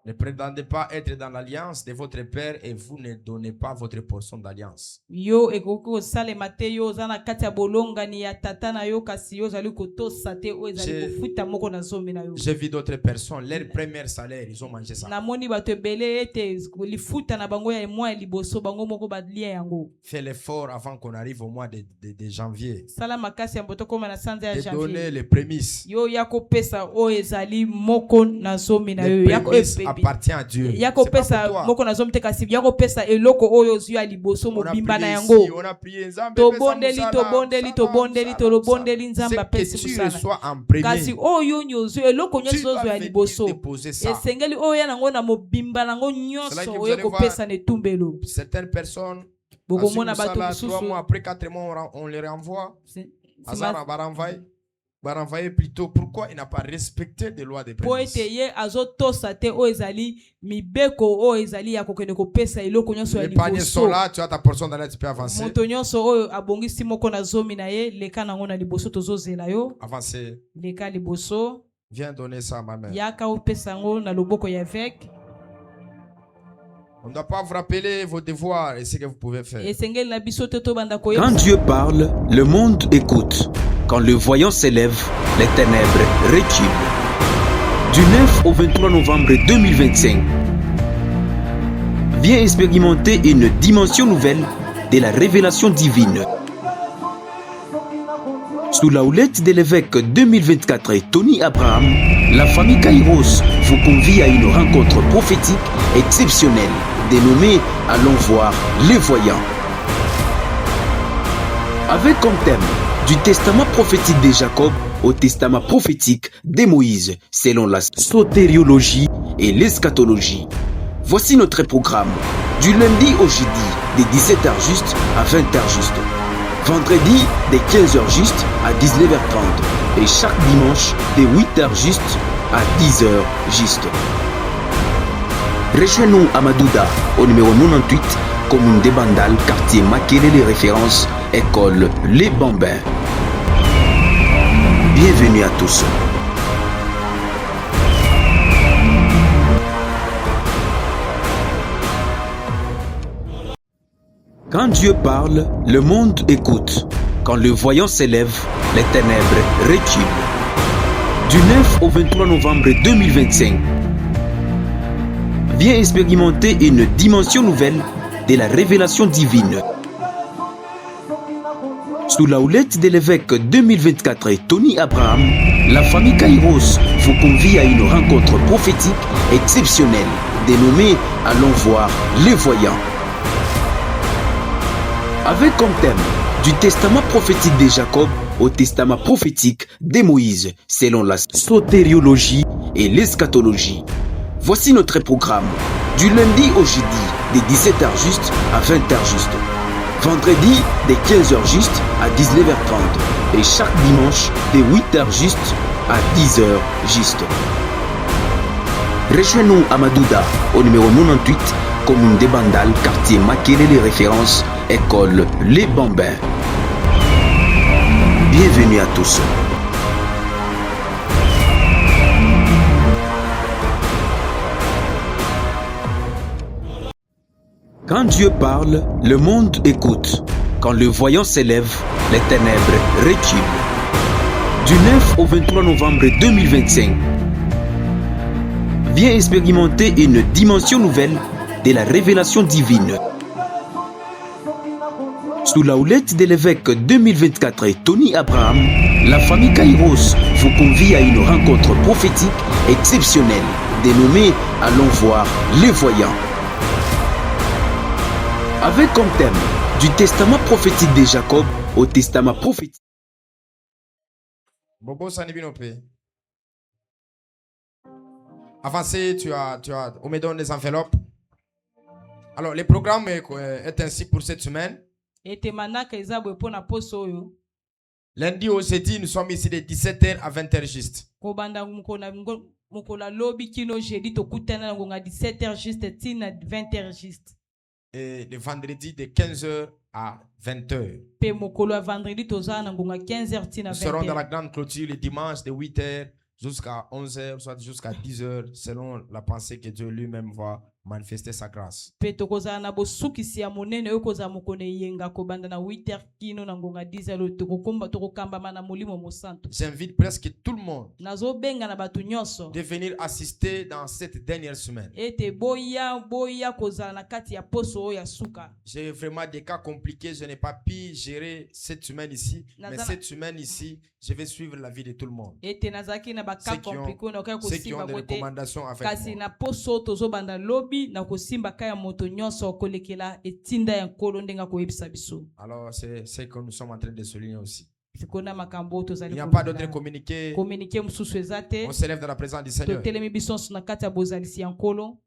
Ne prétendez pas être dans l'alliance de votre père et vous ne donnez pas votre portion d'alliance. Je vis d'autres personnes, leur premier salaire, ils ont mangé ça. Fais l'effort avant qu'on arrive au mois de janvier. De donner les prémices. Les prémices appartient à Dieu. C'est Yako pas pesa pour toi. moko nazo mteka sibi. Yako pesa eloko oyo zui ya liboso On a mobimba na prié yango. ici, on a prié Nzambe To pesa bondeli musala, to bondeli musala, to bondeli musala, to lo musala. bondeli nzamba C'est pesi que tu musala. reçois en premier. Kasi oyo nyozo eloko Tu nyozo zo vas ya venir liboso. déposer ça. Esengeli oyo ya nango na mobimba nango C'est là nyonso que vous oyo allez ko voir pesa ne tumbelo. certaines personnes. Bokomona bato 3 mususu. mois après 4 mois on les renvoie. Sima Baranvaye plutôt pourquoi il n'a pas respecté les lois des po prémices. ete ye azotosa te oyo ezali mibeko oyo ezali ya kokende kopesa eloko nyonso ya Les paniers sont liboso. là, tu as ta portion dans l'aide, tu peux avancer. Moto nyonso oyo abongisi moko na zomi na ye leka nango na liboso tozozela yo. Avancer. Leka liboso. Viens donner ça à ma mère. Yaka opesa yango na loboko ya évêque. On ne doit pas vous rappeler vos devoirs et ce que vous pouvez faire. Esengeli na biso te tobanda Quand koyebisa. Dieu parle, le monde écoute. Quand le voyant s'élève, les ténèbres reculent. Du 9 au 23 novembre 2025, viens expérimenter une dimension nouvelle de la révélation divine. Sous la houlette de l'évêque 2024 Tony Abraham, la famille Kairos vous convie à une rencontre prophétique exceptionnelle dénommée « Allons voir les voyants ». Avec comme thème du testament prophétique de Jacob au testament prophétique de Moïse, selon la sotériologie et l'eschatologie. Voici notre programme. Du lundi au jeudi, de 17h juste à 20h juste. Vendredi, de 15h juste à 19h30. Et chaque dimanche, de 8h juste à 10h juste. Rejoignez-nous à Madouda, au numéro 98, commune de Bandal, quartier Makele, les références, école Les Bambins. Bienvenue à tous. Quand Dieu parle, le monde écoute. Quand le voyant s'élève, les ténèbres reculent. Du 9 au 23 novembre 2025, viens expérimenter une dimension nouvelle de la révélation divine. Sous la houlette de l'évêque 2024 Tony Abraham, la famille Kairos vous convie à une rencontre prophétique exceptionnelle dénommée « Allons voir les voyants ». Avec comme thème du testament prophétique de Jacob au testament prophétique de Moïse, selon la sotériologie et l'eschatologie. Voici notre programme. Du lundi au jeudi, de 17h juste à 20h juste. Vendredi, de 15h juste à 19h30. Et chaque dimanche, de 8h juste à 10h juste. Rejoignez-nous à Madouda, au numéro 98, commune de Bandal, quartier Makele, les références, école Les Bambins. Bienvenue à tous. Quand Dieu parle, le monde écoute. Quand le voyant s'élève, les ténèbres reculent. Du 9 au 23 novembre 2025, viens expérimenter une dimension nouvelle de la révélation divine. Sous la houlette de l'évêque 2024 Tony Abraham, la famille Kairos vous convie à une rencontre prophétique exceptionnelle dénommée « Allons voir les voyants ». Avec comme thème du testament prophétique de Jacob au testament prophétique. Bobo Sanibinope. Avancez, on me donne des enveloppes. Alors, le programme est ainsi pour cette semaine. Lundi au jeudi, nous sommes ici de 17h à 20h juste. Et le vendredi de 15h à 20h. Nous serons dans la grande clôture le dimanche de 8h jusqu'à 11h, soit jusqu'à 10h, selon la pensée que Dieu lui-même va manifester sa grâce. Pe tokozala na bosukisi ya monene oyo kozala mokone yenga kobanda na 8h kino na ngonga 10h tokokambama na molimo mosantu. J'invite presque tout le monde Nazobenga na batu nyonso de venir assister dans cette dernière semaine. ete boya kozala na kati ya poso oyo ya suka. J'ai vraiment des cas compliqués, je n'ai pas pu gérer cette semaine ici, mais cette semaine ici, je vais suivre la vie de tout le monde. Ete nazaki na baka compliqué na okaya Ceux qui ont kosimba des kote recommandations avec kasi moi. na poso tozobanda lobi na kosimba kaya moto nyonso kolekela etinda ya nkolo ndenga koyebisa biso. Alors c'est ce que nous sommes en train de souligner aussi. Sikona makambo tozali Il n'y a pas d'autre communiqué. communiqué mususu ezate On s'élève dans la présence du Seigneur. totelemi biso na kati ya bozalisi ya nkolo.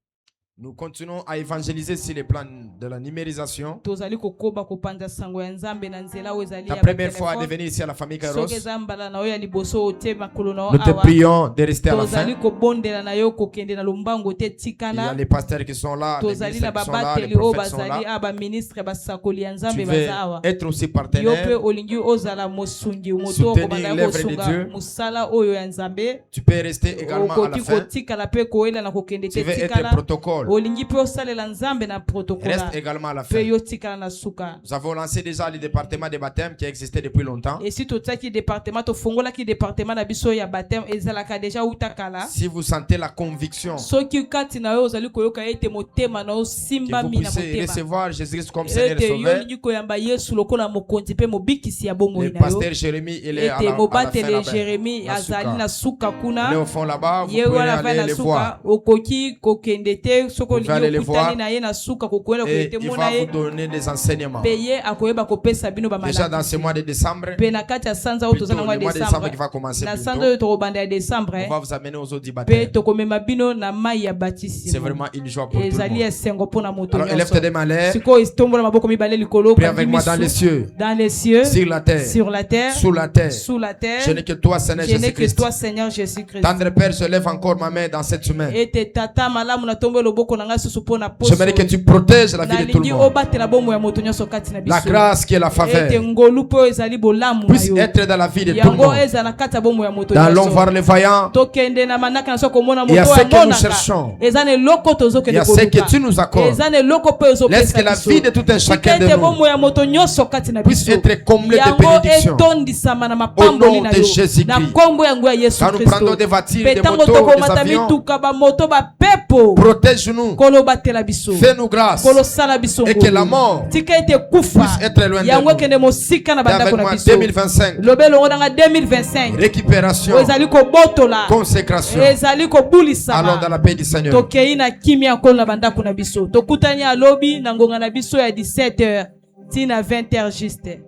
Nous continuons à évangéliser sur les plans de la numérisation. Tozali kokoba kopanda sango ya nzambe na nzela oyo ezali La ya première fois de batelefone. venir ici à la famille Kairos, Soki eza mbala na oyo ya liboso ote makolo na nous te awa prions de rester à la fin. tozali kobondela na yo kokende na lombango te Il y a tikana. les pasteurs qui sont là, les Tozali ministres na qui sont là, les babateli oyo prophètes sont bazali là. aba ministre basakoli ya Tu nzambe veux baza awa. être aussi Yo pe partenaire. olingi ozala mosungi moto Soutenir okobanda l'œuvre de kosunga Dieu. mosala oyo ya nzambe. Tu peux rester également à la Okoki fin. kotikala pe koyela na kokende Tu te veux être tikala. protocole. Olingi pe osalela nzambe na protokola. Reste également à la Pe fin. yo tikala na suka. Nous avons lancé déjà le département de baptême qui existait depuis longtemps. Et si totaki département tofongolaki département na biso ya baptême ezalaka déjà utakala. Si vous sentez la conviction Soki kati na yo ozali koyoka ete motema na que osimba vous mina puissiez motema. recevoir Jésus-Christ comme Seigneur et Ete yo Sauveur, lingi koyamba Yesu lokola mokonzi pe mobikisi ya bomoi le na yo. pasteur Jérémie, il est à Ete la fin mobatele là-bas. Jérémie azali na suka Il est kuna. au fond là-bas, vous Ye pouvez wana fa aller na les suka voir. okoki kokende te soko Vous allez lingi les voir. okutani na ye na suka kokoyela Et koyete il mona va vous ye. donner des enseignements. Pe ye akoyeba kopesa bino ba Déjà dans maladi. ce mois de décembre, Pe na kati ya sanza oyo plutôt tozana le mwa mois de décembre qui décembre. va commencer Na sanza bientôt, oyo tokobanda ya décembre. on va vous amener aux eaux du Pe baptême. tokomema bino na mai ya C'est baptisme. vraiment une joie pour tout le Ezali monde. esengo mpona moto Alors élève nyonso. tes mains en l'air, Sikoyo itombola maboko mibale likolo prie kandi avec moi dans les misu. cieux, Dans les cieux, sur la terre, sur la terre, sous la terre. sous la terre. Je n'ai que toi, Seigneur Je n'ai que Jésus-Christ. toi, Seigneur Jésus-Christ. Tendre Père, je lève encore ma main dans cette semaine. Ete tata malamu na tombe loboko na nga susu pona poso. J'aimerais que tu protèges la vie de tout le Nalingi monde. obatela bomo ya moto nyonso kati na biso. La grâce qui est la faveur Ete ngolu po ezali bolamu na puisse yo. être dans la vie de tout le Yango monde. eza na kati ya bomo ya moto Nous allons nyonso. voir les vaillants. Tokende na manaka na soko mona Il y a moto ce ya que nous monaka. cherchons. Eza ne loko tozo Il y kende a ce que koluka. tu nous accordes. Eza ne loko pe ozo Laisse que pesa la biso. vie de tout un chacun de Tikete nous bomo ya moto nyonso kati na puisse biso. être comblée de Yango bénédictions. etondisama na Au mapamboli nom na de yo. Jésus-Christ. Na kombo yango ya Yesu Quand nous Kristo. prenons des voitures, des Petango motos, des tokomata avions, mituka ba moto ba pepo. protège-nous, Kolo batela biso. fais-nous grâce Kolo sala biso. et que la mort tika ete kufa. puisse être loin de Yango nous. kende mosika na Et avec bandako na moi, biso. 2025, Lobelo ngona 2025. récupération, Ezali ko botola. consécration. Ezali ko bulisa. Allons dans la paix du Seigneur. Tokei na kimia kolo na bandako na biso. Tokutani alobi na ngonga na biso ya 17h tina 20h juste.